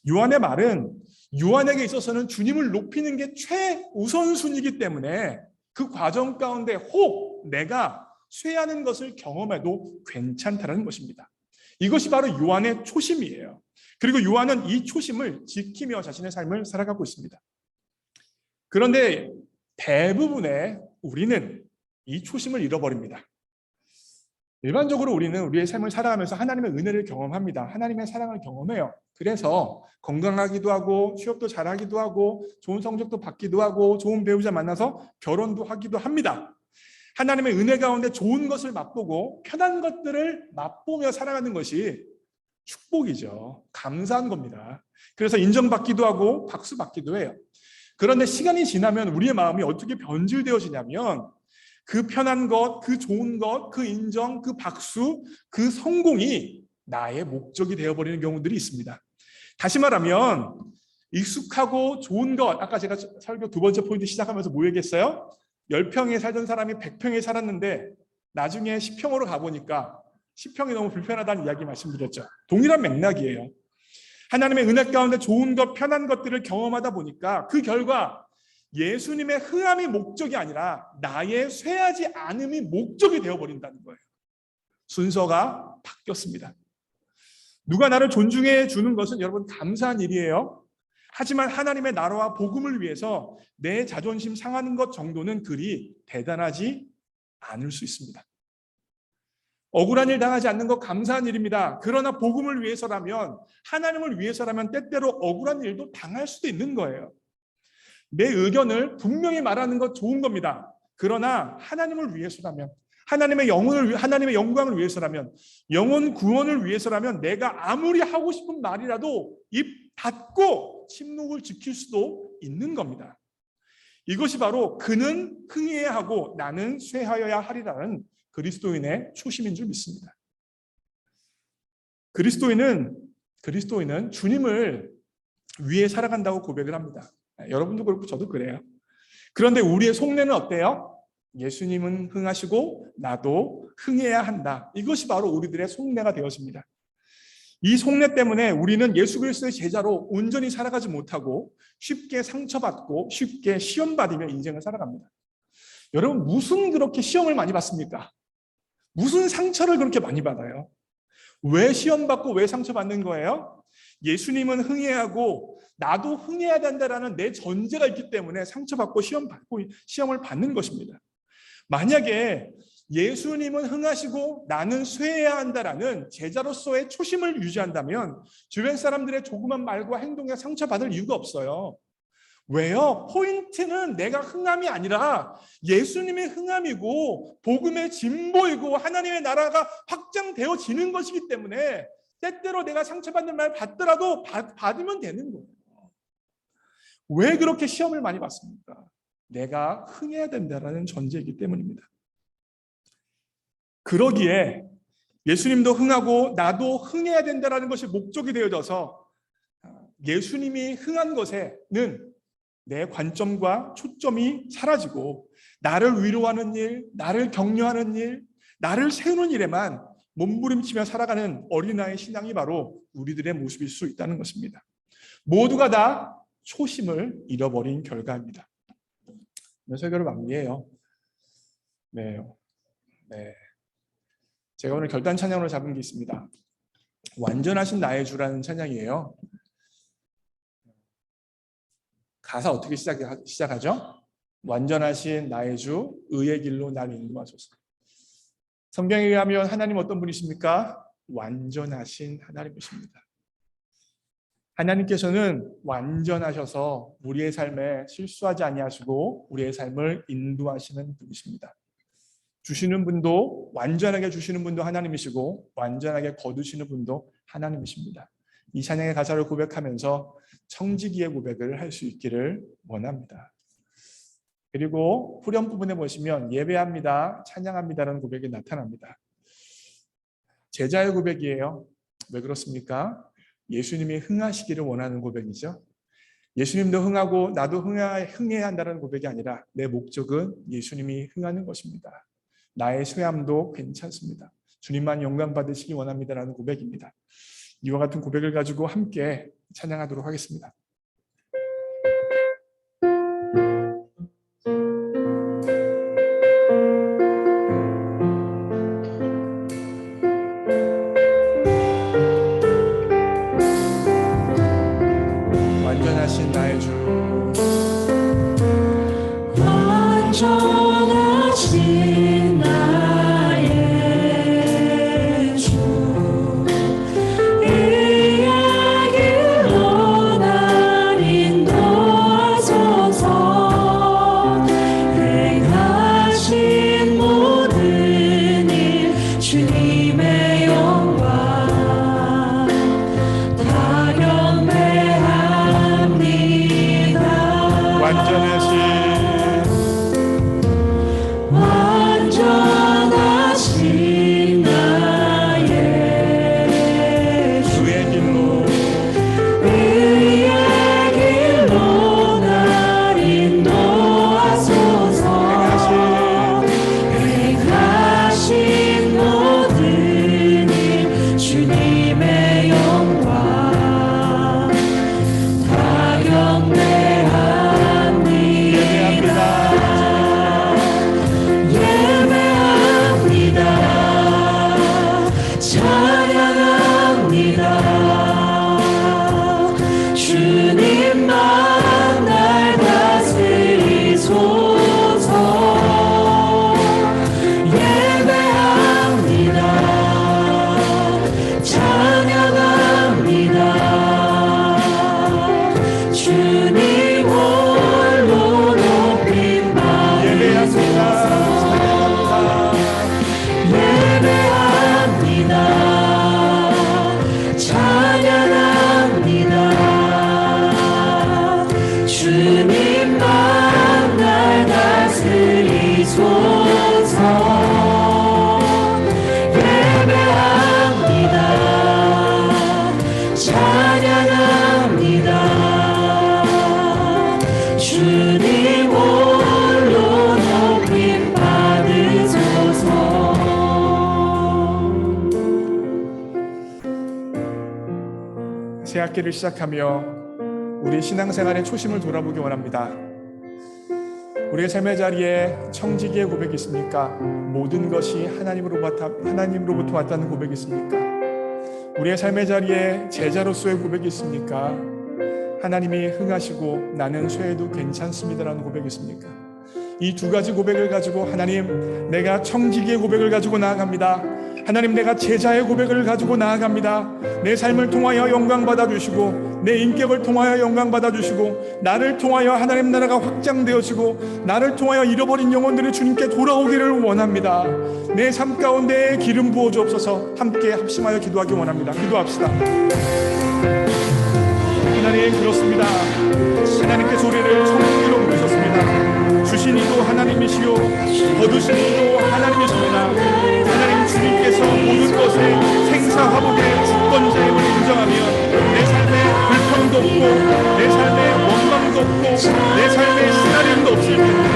요한의 말은 요한에게 있어서는 주님을 높이는 게 최우선순위이기 때문에 그 과정 가운데 혹 내가 쇠하는 것을 경험해도 괜찮다는 것입니다. 이것이 바로 요한의 초심이에요. 그리고 요한은 이 초심을 지키며 자신의 삶을 살아가고 있습니다. 그런데 대부분의 우리는 이 초심을 잃어버립니다. 일반적으로 우리는 우리의 삶을 살아가면서 하나님의 은혜를 경험합니다. 하나님의 사랑을 경험해요. 그래서 건강하기도 하고 취업도 잘하기도 하고 좋은 성적도 받기도 하고 좋은 배우자 만나서 결혼도 하기도 합니다. 하나님의 은혜 가운데 좋은 것을 맛보고 편한 것들을 맛보며 살아가는 것이 축복이죠. 감사한 겁니다. 그래서 인정받기도 하고 박수 받기도 해요. 그런데 시간이 지나면 우리의 마음이 어떻게 변질되어지냐면 그 편한 것, 그 좋은 것, 그 인정, 그 박수, 그 성공이 나의 목적이 되어버리는 경우들이 있습니다. 다시 말하면 익숙하고 좋은 것, 아까 제가 설교 두 번째 포인트 시작하면서 뭐 얘기했어요? 10평에 살던 사람이 100평에 살았는데 나중에 10평으로 가보니까 10평이 너무 불편하다는 이야기 말씀드렸죠. 동일한 맥락이에요. 하나님의 은혜 가운데 좋은 것, 편한 것들을 경험하다 보니까 그 결과 예수님의 흥함이 목적이 아니라 나의 쇠하지 않음이 목적이 되어버린다는 거예요. 순서가 바뀌었습니다. 누가 나를 존중해 주는 것은 여러분 감사한 일이에요. 하지만 하나님의 나라와 복음을 위해서 내 자존심 상하는 것 정도는 그리 대단하지 않을 수 있습니다. 억울한 일 당하지 않는 것 감사한 일입니다. 그러나 복음을 위해서라면, 하나님을 위해서라면 때때로 억울한 일도 당할 수도 있는 거예요. 내 의견을 분명히 말하는 것 좋은 겁니다. 그러나 하나님을 위해서라면, 하나님의 영광을 위해서라면, 영혼 구원을 위해서라면 내가 아무리 하고 싶은 말이라도 입 닫고 침묵을 지킬 수도 있는 겁니다. 이것이 바로 그는 흥해야 하고 나는 쇠하여야 하리라는 그리스도인의 초심인 줄 믿습니다. 그리스도인은 주님을 위해 살아간다고 고백을 합니다. 여러분도 그렇고 저도 그래요. 그런데 우리의 속내는 어때요? 예수님은 흥하시고 나도 흥해야 한다. 이것이 바로 우리들의 속내가 되었습니다. 이 속내 때문에 우리는 예수 그리스도의 제자로 온전히 살아가지 못하고 쉽게 상처받고 쉽게 시험받으며 인생을 살아갑니다. 여러분 무슨 그렇게 시험을 많이 받습니까? 무슨 상처를 그렇게 많이 받아요? 왜 시험받고 왜 상처받는 거예요? 예수님은 흥해야 하고 나도 흥해야 된다라는 내 전제가 있기 때문에 상처받고 시험을 받는 것입니다. 만약에 예수님은 흥하시고 나는 쇠해야 한다라는 제자로서의 초심을 유지한다면 주변 사람들의 조그만 말과 행동에 상처받을 이유가 없어요. 왜요? 포인트는 내가 흥함이 아니라 예수님의 흥함이고 복음의 진보이고 하나님의 나라가 확장되어지는 것이기 때문에 때때로 내가 상처받는 말 받더라도 받으면 되는 거예요. 왜 그렇게 시험을 많이 받습니까? 내가 흥해야 된다는 전제이기 때문입니다. 그러기에 예수님도 흥하고 나도 흥해야 된다는 것이 목적이 되어져서 예수님이 흥한 것에는 내 관점과 초점이 사라지고 나를 위로하는 일, 나를 격려하는 일, 나를 세우는 일에만 몸부림치며 살아가는 어린아이 신앙이 바로 우리들의 모습일 수 있다는 것입니다. 모두가 다 초심을 잃어버린 결과입니다. 설교를 마무리해요. 네. 제가 오늘 결단 찬양으로 잡은 게 있습니다. 완전하신 나의 주라는 찬양이에요. 가사 어떻게 시작하죠? 완전하신 나의 주, 의의 길로 날 인도하소서. 성경에 의하면 하나님 어떤 분이십니까? 완전하신 하나님이십니다. 하나님께서는 완전하셔서 우리의 삶에 실수하지 아니하시고 우리의 삶을 인도하시는 분이십니다. 주시는 분도 완전하게 주시는 분도 하나님이시고 완전하게 거두시는 분도 하나님이십니다. 이 찬양의 가사를 고백하면서 청지기의 고백을 할 수 있기를 원합니다. 그리고 후렴 부분에 보시면 예배합니다, 찬양합니다라는 고백이 나타납니다. 제자의 고백이에요. 왜 그렇습니까? 예수님이 흥하시기를 원하는 고백이죠. 예수님도 흥하고 나도 흥해야 한다는 고백이 아니라 내 목적은 예수님이 흥하는 것입니다. 나의 쇠함도 괜찮습니다. 주님만 영광 받으시기 원합니다라는 고백입니다. 이와 같은 고백을 가지고 함께 찬양하도록 하겠습니다. 완전하신 나의 주, 완전하신 나의 주, 의의 길로 날 인도하소서. 행하신 모든 일 주님의 영광 다 경배합니다. 완전하신 나의 주의 길로 의의 길로 날 인도하소서. 행하신 모든 일 주님의 영광 다 경배합니다. 예배합니다. 찬양합니다. 주님만 날 다스리소서. 예배합니다. 찬양합니다. 주님 홀로 높임 예배합니다. 예배합니다. 찬양합니다. 주님만 날 다스리소서. 예배합니다. 찬양합니다. 주님 홀로 높임 받으소서. 새 학기를 시작하며 우리 신앙생활의 초심을 돌아보기 원합니다. 우리의 삶의 자리에 청지기의 고백이 있습니까? 모든 것이 하나님으로부터 왔다는 고백이 있습니까? 우리의 삶의 자리에 제자로서의 고백이 있습니까? 하나님이 흥하시고 나는 쇠해도 괜찮습니다라는 고백이 있습니까? 이 두 가지 고백을 가지고 하나님, 내가 청지기의 고백을 가지고 나아갑니다. 하나님, 내가 제자의 고백을 가지고 나아갑니다. 내 삶을 통하여 영광 받아주시고 내 인격을 통하여 영광 받아주시고 나를 통하여 하나님 나라가 확장되어지고 나를 통하여 잃어버린 영혼들이 주님께 돌아오기를 원합니다. 내 삶 가운데 기름 부어 주옵소서. 함께 합심하여 기도하기 원합니다. 기도합시다. 하나님, 그렇습니다. 하나님께서 우리를 청지기로 부르셨습니다. 주신 이도 하나님이시요 거두신 이도 하나님이십니다. 하나님, 주님께서 모든 것에 생사화복의 주권자임을 인정하면 내 삶에 불평도 없고 내 삶에 원망도 없고 내 삶에 시나리오도 없을 텐데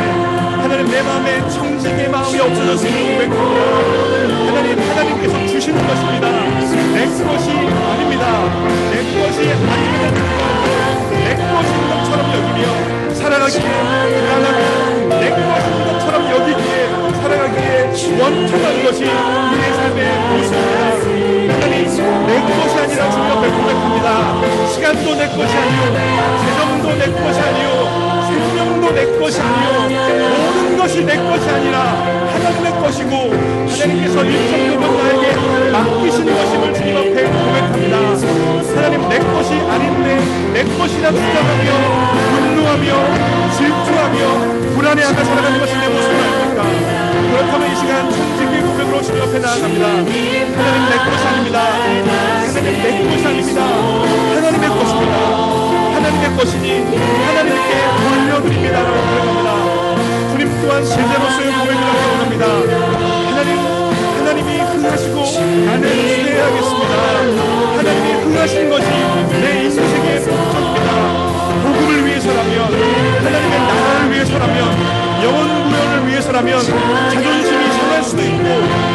하나님, 내 마음에 청지기의 마음이 없어졌음을 고백합니다. 하나님, 하나님께서 주시는 것입니다. 내 것이 아닙니다. 내 것이 아닙니다. 내 것인 것처럼 여기며 살아가기에 불안하고 내 것인 것처럼 여기기에 살아가기에 원통한 것이 우리의 삶의 모습입니다. 하나님, 내 것이 아니라 주님 앞에 고백합니다. 시간도 내 것이 아니요 재정도 내 것이 아니요 생명도 내 것이 아니요 모든 것이 내 것이 아니라 하나님의 것이고 하나님께서 일정도면 나에게 맡기신 것임을 주님 앞에 고백합니다. 하나님, 내 것이 아닌데 내 것이라 주장하며 분노하며 질투하며 불안해하며 살아가는 것이 내 모습은 아닙니까? 그렇다면 이 시간 청지기의 고백으로 주님 앞에 나아갑니다. 하나님, 내 것이 아닙니다. 하나님, 내 것이 아닙니다. 하나님의 것입니다. 하나님의 것이니 하나님께 돌려드립니다라고 고백합니다. 주님 또한 제자로서의 고백이라고 원합니다. 하나님이 흥하시고 나는 순회하겠습니다. 하나님이 흥하신 것이 내 인생의 목적입니다. 복음을 위해서라면, 하나님의 나라를 위해서라면, 영원 구원을 위해서라면 자존심이 상할 수도 있고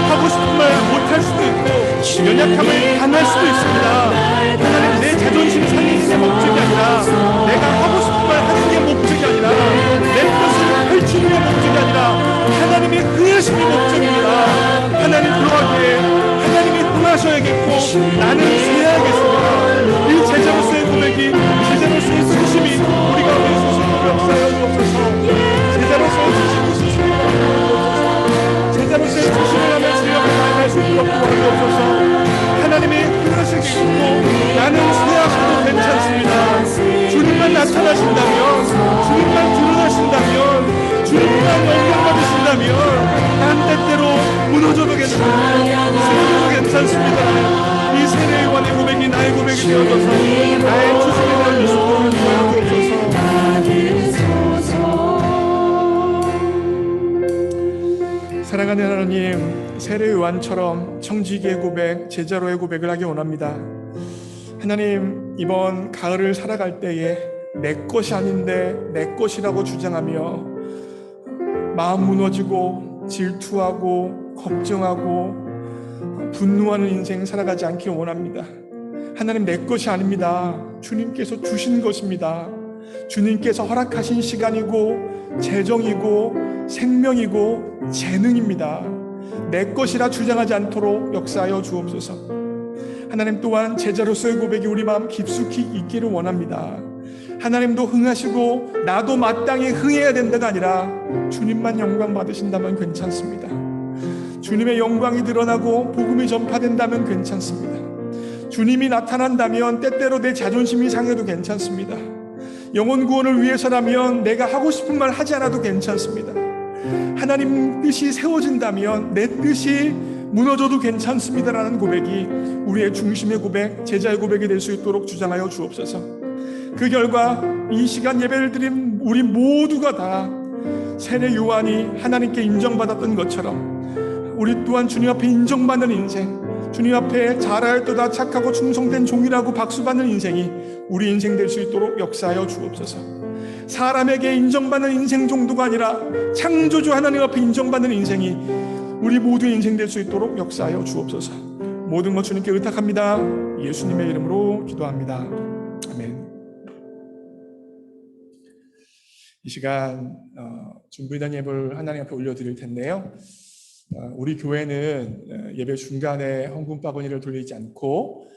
하고 싶은 말 못할 수도 있고 연약함을 당할 수도 있습니다. 하나님, 내 자존심 상하는 게 목적이 아니라 내가 하고 싶은 말 하는 게 목적이 아니라 내 것을 펼치는 게 목적이 아니라 하나님이 흥하심이 목적입니다. 하나님, 그러하기에 하나님이 흥하셔야겠고 나는 쇠야겠습니다. 이 제자로서의 고백이, 제자로서의 수심이 우리 가운데 있으시고 역사여 주옵소서. 제자로서의 수심이 제자로서의 수심을 하며 주님 앞에 나아갈 수 있도록 도와주옵소서. 하나님이 흥하시겠고 나는 쇠하셔도 괜찮습니다. 주님만 나타나신다면, 주님만 드러나신다면, 주님만 영광받으신다면 난 때때로 무너져도 괜찮습니다. 쓰러져도 괜찮습니다. 이 세례 요한의 고백이 나의 고백이 되어져서 나의 주심이 되어 주시고 도와주옵소서. 사랑하는 하나님, 세례 요한처럼 청지기의 고백, 제자로의 고백을 하기 원합니다. 하나님, 이번 가을을 살아갈 때에 내 것이 아닌데 내 것이라고 주장하며 마음 무너지고 질투하고 걱정하고 분노하는 인생 살아가지 않길 원합니다. 하나님, 내 것이 아닙니다. 주님께서 주신 것입니다. 주님께서 허락하신 시간이고 재정이고 생명이고 재능입니다. 내 것이라 주장하지 않도록 역사하여 주옵소서. 하나님, 또한 제자로서의 고백이 우리 마음 깊숙이 있기를 원합니다. 하나님도 흥하시고 나도 마땅히 흥해야 된다가 아니라 주님만 영광 받으신다면 괜찮습니다. 주님의 영광이 드러나고 복음이 전파된다면 괜찮습니다. 주님이 나타난다면 때때로 내 자존심이 상해도 괜찮습니다. 영혼 구원을 위해서라면 내가 하고 싶은 말 하지 않아도 괜찮습니다. 하나님 뜻이 세워진다면 내 뜻이 무너져도 괜찮습니다라는 고백이 우리의 중심의 고백, 제자의 고백이 될 수 있도록 주장하여 주옵소서. 그 결과 이 시간 예배를 드린 우리 모두가 다 세례 요한이 하나님께 인정받았던 것처럼 우리 또한 주님 앞에 인정받는 인생, 주님 앞에 잘하였도다 착하고 충성된 종이라고 박수받는 인생이 우리 인생 될 수 있도록 역사하여 주옵소서. 사람에게 인정받는 인생 정도가 아니라 창조주 하나님 앞에 인정받는 인생이 우리 모두의 인생 될 수 있도록 역사하여 주옵소서. 모든 것 주님께 의탁합니다. 예수님의 이름으로 기도합니다. 아멘. 이 시간 준비된 예배를 하나님 앞에 올려드릴 텐데요. 우리 교회는 예배 중간에 헌금 바구니를 돌리지 않고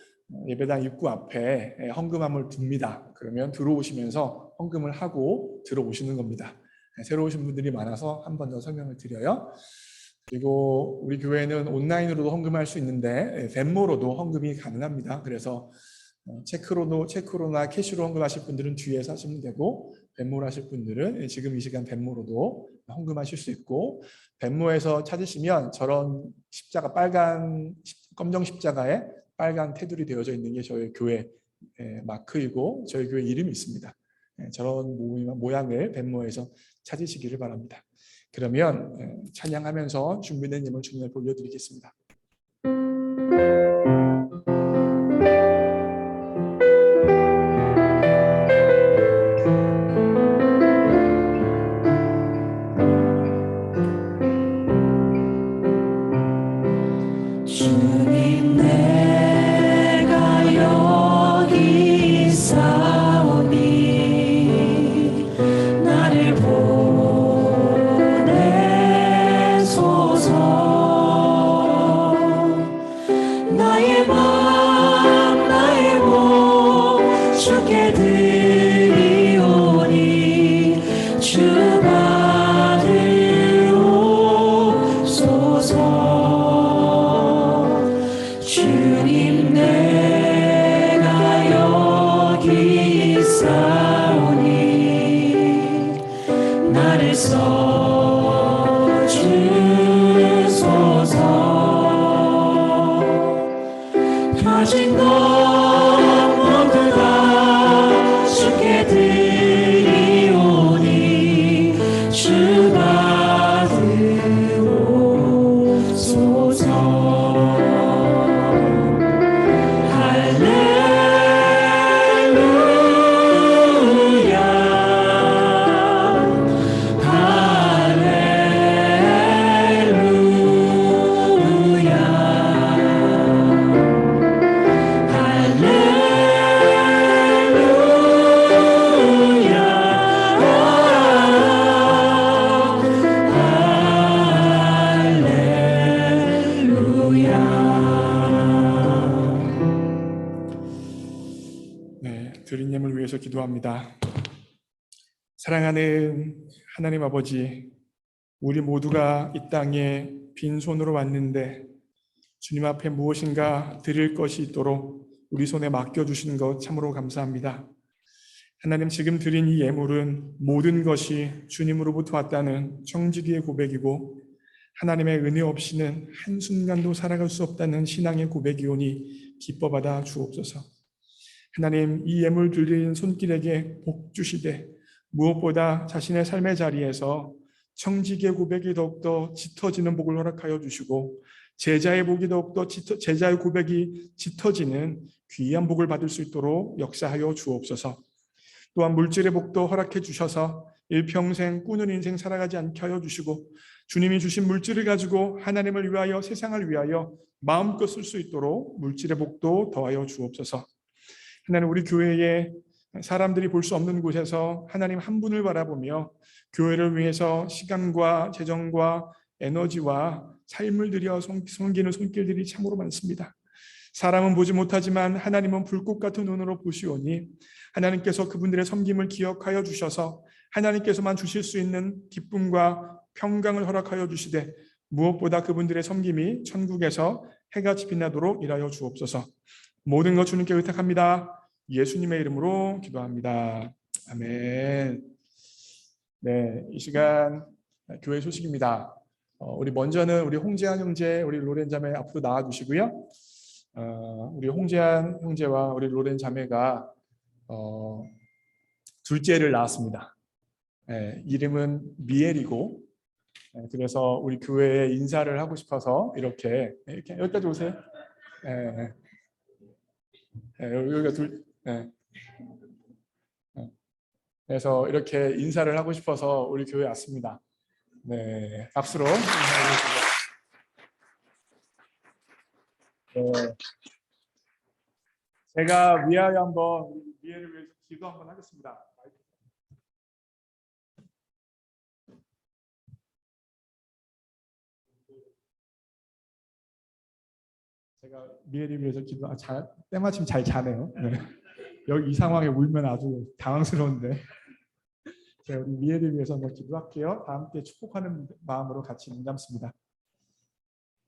예배당 입구 앞에 헌금함을 둡니다. 그러면 들어오시면서 헌금을 하고 들어오시는 겁니다. 새로 오신 분들이 많아서 한 번 더 설명을 드려요. 그리고 우리 교회는 온라인으로도 헌금할 수 있는데 벤모로도 헌금이 가능합니다. 그래서 체크로나 캐시로 헌금하실 분들은 뒤에서 하시면 되고, 벤모로 하실 분들은 지금 이 시간 벤모로도 헌금하실 수 있고, 벤모에서 찾으시면 저런 십자가, 빨간 검정 십자가에 빨간 테두리 되어져 있는 게 저희 교회 마크이고 저희 교회 이름이 있습니다. 저런 모양을 벤모에서 찾으시기를 바랍니다. 그러면 찬양하면서 준비된 예물 주님께 올려드리겠습니다. 주님 내가 여기 있사오니 나를 보내소서. 나의 맘 나의 몸 주께 드리오니 주 받으옵소서. 주님 내가 여기 있사오니 나를 써주소서. 가진 것 모두 다 주께 드리오니 주 받으옵소서. 드린 예물 위해서 기도합니다. 사랑하는 하나님 아버지, 우리 모두가 이 땅에 빈손으로 왔는데 주님 앞에 무엇인가 드릴 것이 있도록 우리 손에 맡겨주시는 것 참으로 감사합니다. 하나님, 지금 드린 이 예물은 모든 것이 주님으로부터 왔다는 청지기의 고백이고, 하나님의 은혜 없이는 한순간도 살아갈 수 없다는 신앙의 고백이오니 기뻐 받아 주옵소서. 하나님, 이 예물 드린 손길에게 복 주시되 무엇보다 자신의 삶의 자리에서 청지기의 고백이 더욱더 짙어지는 복을 허락하여 주시고, 제자의 복이 더욱더 제자의 고백이 짙어지는 귀한 복을 받을 수 있도록 역사하여 주옵소서. 또한 물질의 복도 허락해 주셔서 일평생 꾸는 인생 살아가지 않게 하여 주시고, 주님이 주신 물질을 가지고 하나님을 위하여, 세상을 위하여 마음껏 쓸 수 있도록 물질의 복도 더하여 주옵소서. 하나님, 우리 교회에 사람들이 볼 수 없는 곳에서 하나님 한 분을 바라보며 교회를 위해서 시간과 재정과 에너지와 삶을 들여 섬기는 손길들이 참으로 많습니다. 사람은 보지 못하지만 하나님은 불꽃 같은 눈으로 보시오니 하나님께서 그분들의 섬김을 기억하여 주셔서 하나님께서만 주실 수 있는 기쁨과 평강을 허락하여 주시되, 무엇보다 그분들의 섬김이 천국에서 해같이 빛나도록 일하여 주옵소서. 모든 것 주님께 의탁합니다. 예수님의 이름으로 기도합니다. 아멘. 네, 이 시간 교회 소식입니다. 우리 먼저는 우리 홍재한 형제, 우리 로렌 자매 앞으로 나와 주시고요. 우리 홍재한 형제와 우리 로렌 자매가 둘째를 낳았습니다. 이름은 미엘이고, 그래서 우리 교회에 인사를 하고 싶어서 이렇게 여기까지 오세요. 여기가 그래서 이렇게 인사를 하고 싶어서 우리 교회에 왔습니다. 네, 박수로 인사드리겠습니다. 제가 위하여 한번 미애를 위해서 기도 한번 하겠습니다. 제가 미애를 위해서 기도, 때마침 잘 자네요. 네. 여기 이 상황에 울면 아주 당황스러운데. 네, 우리 미애를 위해서 한번 기도할게요. 다 함께 축복하는 마음으로 같이 눈 감습니다.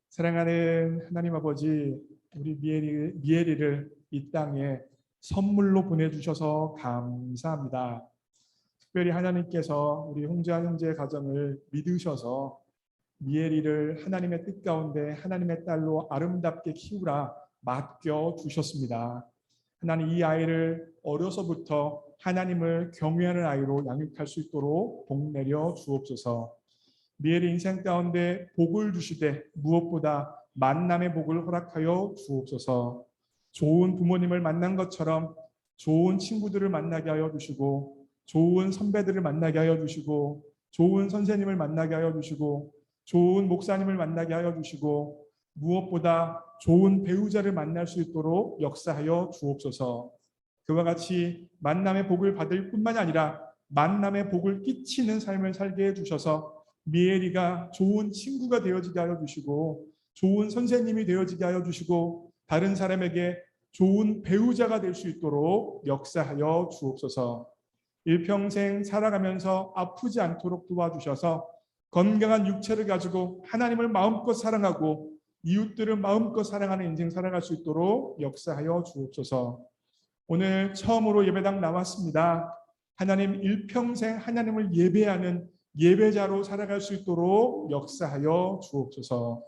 사랑하는 하나님 아버지, 우리 미애리를 이 땅에 선물로 보내주셔서 감사합니다. 특별히 하나님께서 우리 홍자 형제의 가정을 믿으셔서 미애리를 하나님의 뜻 가운데 하나님의 딸로 아름답게 키우라 맡겨 주셨습니다. 하나님, 이 아이를 어려서부터 하나님을 경외하는 아이로 양육할 수 있도록 복 내려 주옵소서. 미애리 인생 가운데 복을 주시되 무엇보다 만남의 복을 허락하여 주옵소서. 좋은 부모님을 만난 것처럼 좋은 친구들을 만나게 하여 주시고, 좋은 선배들을 만나게 하여 주시고, 좋은 선생님을 만나게 하여 주시고, 좋은 목사님을 만나게 하여 주시고, 무엇보다 좋은 배우자를 만날 수 있도록 역사하여 주옵소서. 그와 같이 만남의 복을 받을 뿐만 아니라 만남의 복을 끼치는 삶을 살게 해주셔서 미애리가 좋은 친구가 되어지게 하여 주시고, 좋은 선생님이 되어지게 하여 주시고, 다른 사람에게 좋은 배우자가 될 수 있도록 역사하여 주옵소서. 일평생 살아가면서 아프지 않도록 도와주셔서 건강한 육체를 가지고 하나님을 마음껏 사랑하고 이웃들을 마음껏 사랑하는 인생 살아갈 수 있도록 역사하여 주옵소서. 오늘 처음으로 예배당 나왔습니다. 하나님, 일평생 하나님을 예배하는 예배자로 살아갈 수 있도록 역사하여 주옵소서.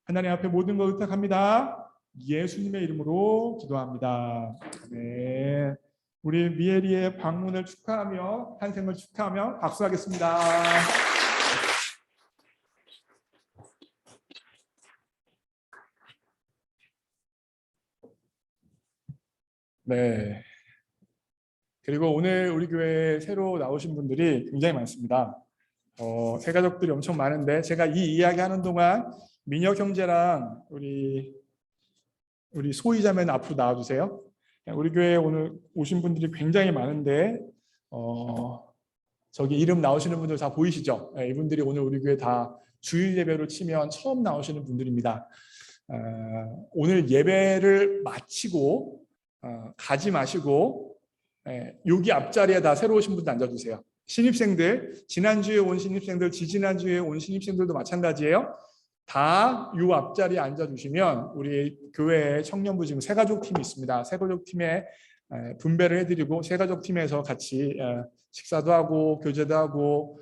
하나님 앞에 모든 걸 의탁합니다. 예수님의 이름으로 기도합니다. 네, 우리 미애리의 방문을 축하하며 탄생을 축하하며 박수하겠습니다. 네. 그리고 오늘 우리 교회에 새로 나오신 분들이 굉장히 많습니다. 새 가족들이 엄청 많은데, 제가 이 이야기 하는 동안 민혁 형제랑 우리 소희자매는 앞으로 나와주세요. 우리 교회에 오늘 오신 분들이 굉장히 많은데, 저기 이름 나오시는 분들 다 보이시죠? 이분들이 오늘 우리 교회 다 주일 예배로 치면 처음 나오시는 분들입니다. 오늘 예배를 마치고 가지 마시고 여기 앞자리에 다 새로 오신 분들 앉아주세요. 신입생들, 지난주에 온 신입생들, 지지난주에 온 신입생들도 마찬가지예요. 다 이 앞자리에 앉아주시면 우리 교회에 청년부 지금 새가족팀이 있습니다. 새가족팀에 분배를 해드리고 새가족팀에서 같이 식사도 하고 교제도 하고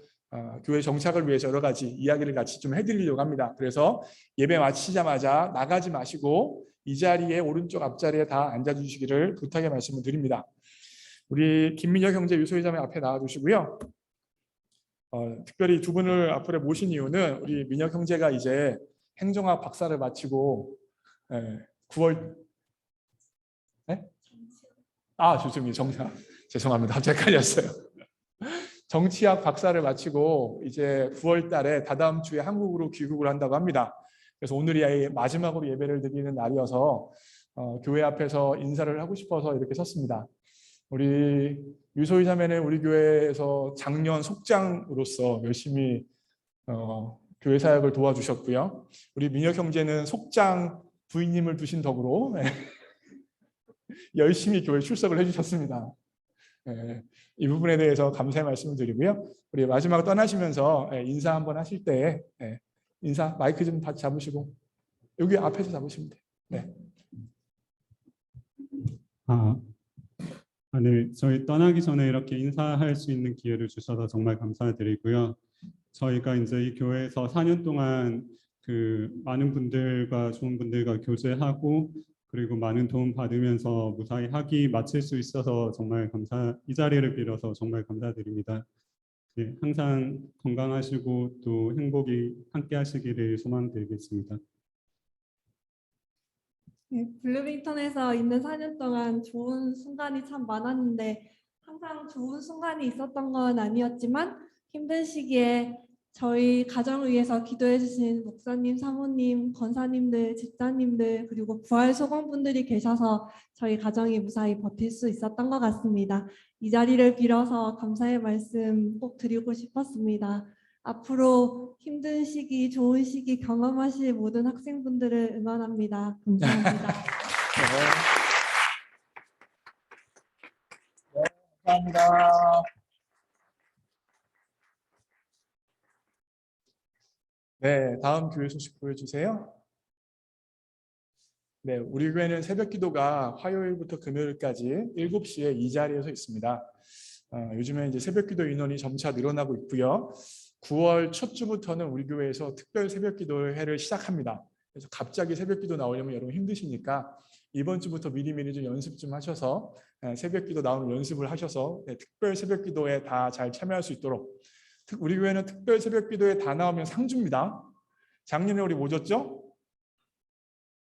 교회 정착을 위해서 여러 가지 이야기를 같이 좀 해드리려고 합니다. 그래서 예배 마치자마자 나가지 마시고 이 자리에 오른쪽 앞자리에 다 앉아주시기를 부탁의 말씀을 드립니다. 우리 김민혁 형제, 유소희자매 앞에 나와주시고요. 특별히 두 분을 앞으로 모신 이유는 우리 민혁 형제가 이제 행정학 박사를 마치고 9월 죄송합니다. 갑자기 헷갈렸어요. 정치학 박사를 마치고 이제 9월 달에 다다음 주에 한국으로 귀국을 한다고 합니다. 그래서 오늘이 마지막으로 예배를 드리는 날이어서 교회 앞에서 인사를 하고 싶어서 이렇게 섰습니다. 우리 유소희 자매는 우리 교회에서 작년 속장으로서 열심히 교회 사역을 도와주셨고요. 우리 민혁 형제는 속장 부인님을 두신 덕으로 열심히 교회 출석을 해주셨습니다. 이 부분에 대해서 감사의 말씀을 드리고요. 우리 마지막 떠나시면서 인사 한번 하실 때 인사 마이크 좀 다 잡으시고 여기 앞에서 잡으시면 돼요. 네. 네, 저희 떠나기 전에 이렇게 인사할 수 있는 기회를 주셔서 정말 감사드리고요. 저희가 이제 이 교회에서 4년 동안 많은 분들과 좋은 분들과 교제하고 그리고 많은 도움 받으면서 무사히 학위 마칠 수 있어서 정말 이 자리를 빌어서 정말 감사드립니다. 네, 항상 건강하시고 또 행복이 함께 하시기를 소망드리겠습니다. 네, 블루밍턴에서 있는 4년 동안 좋은 순간이 참 많았는데 항상 좋은 순간이 있었던 건 아니었지만 힘든 시기에 저희 가정을 위해서 기도해 주신 목사님, 사모님, 권사님들, 집사님들 그리고 부활 소공분들이 계셔서 저희 가정이 무사히 버틸 수 있었던 것 같습니다. 이 자리를 빌어서 감사의 말씀 꼭 드리고 싶었습니다. 앞으로 힘든 시기, 좋은 시기 경험하실 모든 학생분들을 응원합니다. 감사합니다. 감사합니다. 네, 다음 교회 소식 보여주세요. 네, 우리 교회는 새벽 기도가 화요일부터 금요일까지 7시에 이 자리에서 있습니다. 요즘에 이제 새벽 기도 인원이 점차 늘어나고 있고요. 9월 첫 주부터는 우리 교회에서 특별 새벽 기도회를 시작합니다. 그래서 갑자기 새벽 기도 나오려면 여러분 힘드시니까 이번 주부터 미리미리 좀 연습 좀 하셔서 새벽 기도 나오는 연습을 하셔서 특별 새벽 기도에 다 잘 참여할 수 있도록. 우리 교회는 특별 새벽 기도에 다 나오면 상 줍니다. 작년에 우리 뭐 줬죠?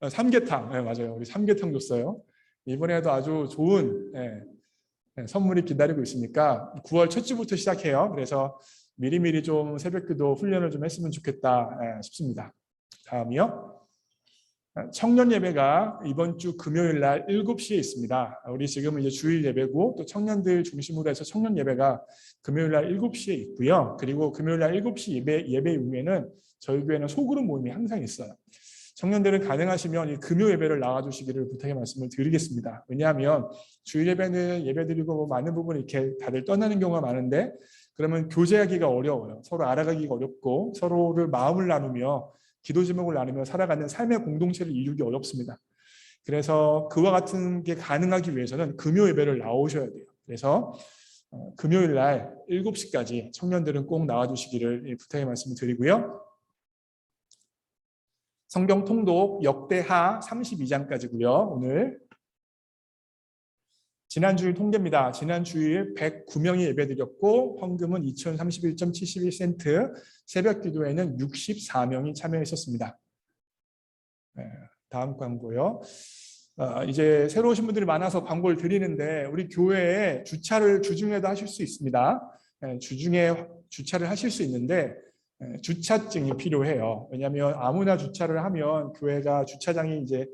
삼계탕. 네, 맞아요. 우리 삼계탕 줬어요. 이번에도 아주 좋은 선물이 기다리고 있으니까 9월 첫 주부터 시작해요. 그래서 미리미리 좀 새벽기도 훈련을 좀 했으면 좋겠다 싶습니다. 다음이요. 청년 예배가 이번 주 금요일 날 7시에 있습니다. 우리 지금은 이제 주일 예배고 또 청년들 중심으로 해서 청년 예배가 금요일 날 7시에 있고요. 그리고 금요일 날 7시 예배 이후에는 저희 교회는 소그룹 모임이 항상 있어요. 청년들은 가능하시면 이 금요 예배를 나와주시기를 부탁의 말씀을 드리겠습니다. 왜냐하면 주일 예배는 예배드리고 뭐 많은 부분 이렇게 다들 떠나는 경우가 많은데 그러면 교제하기가 어려워요. 서로 알아가기가 어렵고 서로를 마음을 나누며 기도 제목을 나누며 살아가는 삶의 공동체를 이루기 어렵습니다. 그래서 그와 같은 게 가능하기 위해서는 금요 예배를 나오셔야 돼요. 그래서 금요일 날 7시까지 청년들은 꼭 나와주시기를 부탁의 말씀을 드리고요. 성경 통독 역대하 32장까지고요. 오늘 지난주일 통계입니다. 지난주일 109명이 예배드렸고 헌금은 2031.71센트, 새벽 기도에는 64명이 참여했었습니다. 다음 광고요. 이제 새로 오신 분들이 많아서 광고를 드리는데 우리 교회에 주차를 주중에도 하실 수 있습니다. 주중에 주차를 하실 수 있는데 주차증이 필요해요. 왜냐하면 아무나 주차를 하면 교회가 주차장이 이제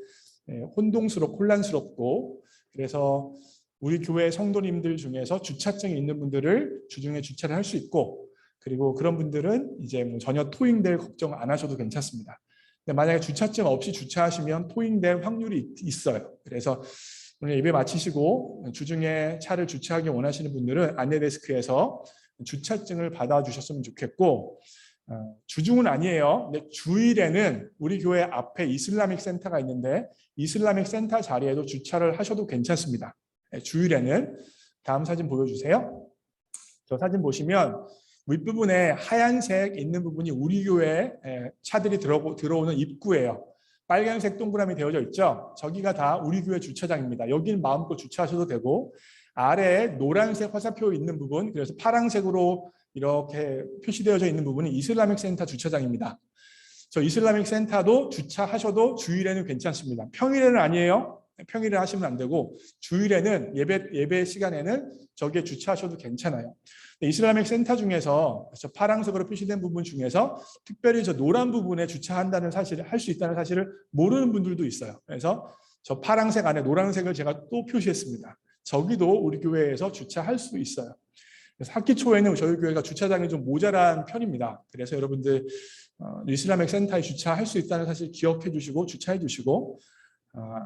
혼동스럽고 혼란스럽고 그래서 우리 교회 성도님들 중에서 주차증이 있는 분들을 주중에 주차를 할 수 있고 그리고 그런 분들은 이제 뭐 전혀 토잉될 걱정 안 하셔도 괜찮습니다. 근데 만약에 주차증 없이 주차하시면 토잉될 확률이 있어요. 그래서 오늘 예배 마치시고 주중에 차를 주차하기 원하시는 분들은 안내데스크에서 주차증을 받아주셨으면 좋겠고 주중은 아니에요. 근데 주일에는 우리 교회 앞에 이슬라믹 센터가 있는데 이슬라믹 센터 자리에도 주차를 하셔도 괜찮습니다. 주일에는 다음 사진 보여주세요. 저 사진 보시면 윗부분에 하얀색 있는 부분이 우리 교회 차들이 들어오는 입구예요. 빨간색 동그라미 되어져 있죠. 저기가 다 우리 교회 주차장입니다. 여기는 마음껏 주차하셔도 되고 아래에 노란색 화살표 있는 부분 그래서 파란색으로 이렇게 표시되어져 있는 부분이 이슬라믹 센터 주차장입니다. 저 이슬라믹 센터도 주차하셔도 주일에는 괜찮습니다. 평일에는 아니에요. 평일에 하시면 안 되고 주일에는 예배 시간에는 저기에 주차하셔도 괜찮아요. 이슬라믹 센터 중에서 저 파란색으로 표시된 부분 중에서 특별히 저 노란 부분에 주차한다는 사실을 할 수 있다는 사실을 모르는 분들도 있어요. 그래서 저 파란색 안에 노란색을 제가 또 표시했습니다. 저기도 우리 교회에서 주차할 수 있어요. 그래서 학기 초에는 저희 교회가 주차장이 좀 모자란 편입니다. 그래서 여러분들 이슬라믹 센터에 주차할 수 있다는 사실 기억해 주시고 주차해 주시고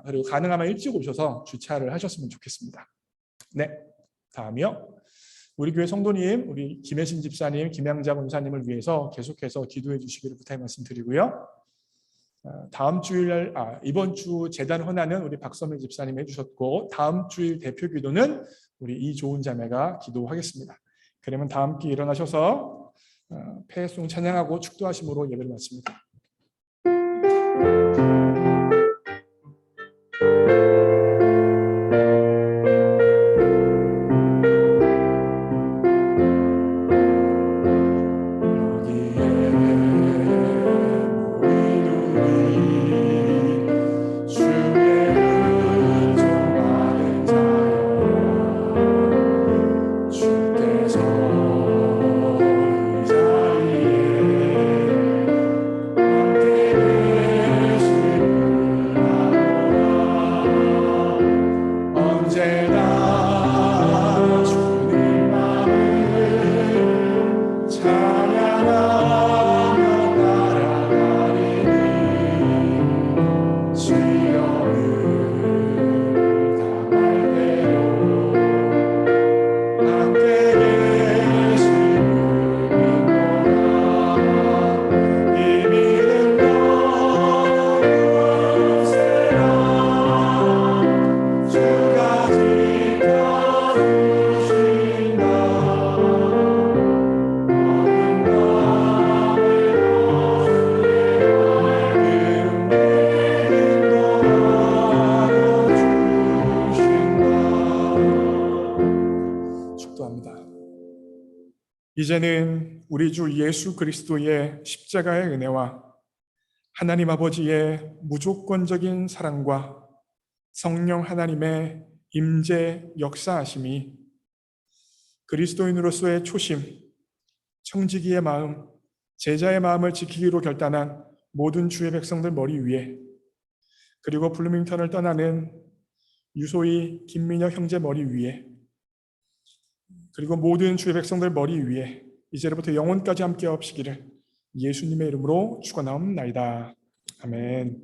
그리고 가능하면 일찍 오셔서 주차를 하셨으면 좋겠습니다. 네, 다음이요. 우리 교회 성도님, 우리 김혜신 집사님, 김양자 권사님을 위해서 계속해서 기도해 주시기를 부탁 말씀드리고요. 다음 주일 이번 주 재단 헌화는 우리 박선미 집사님이 해주셨고 다음 주일 대표 기도는 우리 이조은 자매가 기도하겠습니다. 그러면 다 함께 일어나셔서 폐송 찬양하고 축도하심으로 예배를 마칩니다. 주께서 이 자리에 이제는 우리 주 예수 그리스도의 십자가의 은혜와 하나님 아버지의 무조건적인 사랑과 성령 하나님의 임재 역사하심이 그리스도인으로서의 초심, 청지기의 마음, 제자의 마음을 지키기로 결단한 모든 주의 백성들 머리 위에, 그리고 블루밍턴을 떠나는 유소희, 김민혁 형제 머리 위에, 그리고 모든 주의 백성들 머리 위에 이제로부터 영원까지 함께 하시기를 예수님의 이름으로 축원하옵나이다. 아멘.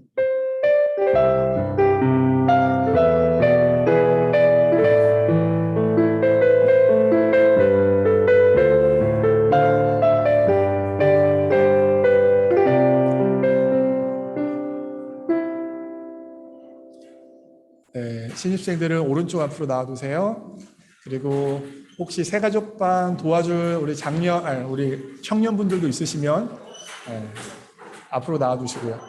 네, 신입생들은 오른쪽 앞으로 나와주세요. 그리고 혹시 새가족반 도와줄 우리 우리 청년분들도 있으시면 앞으로 나와주시고요.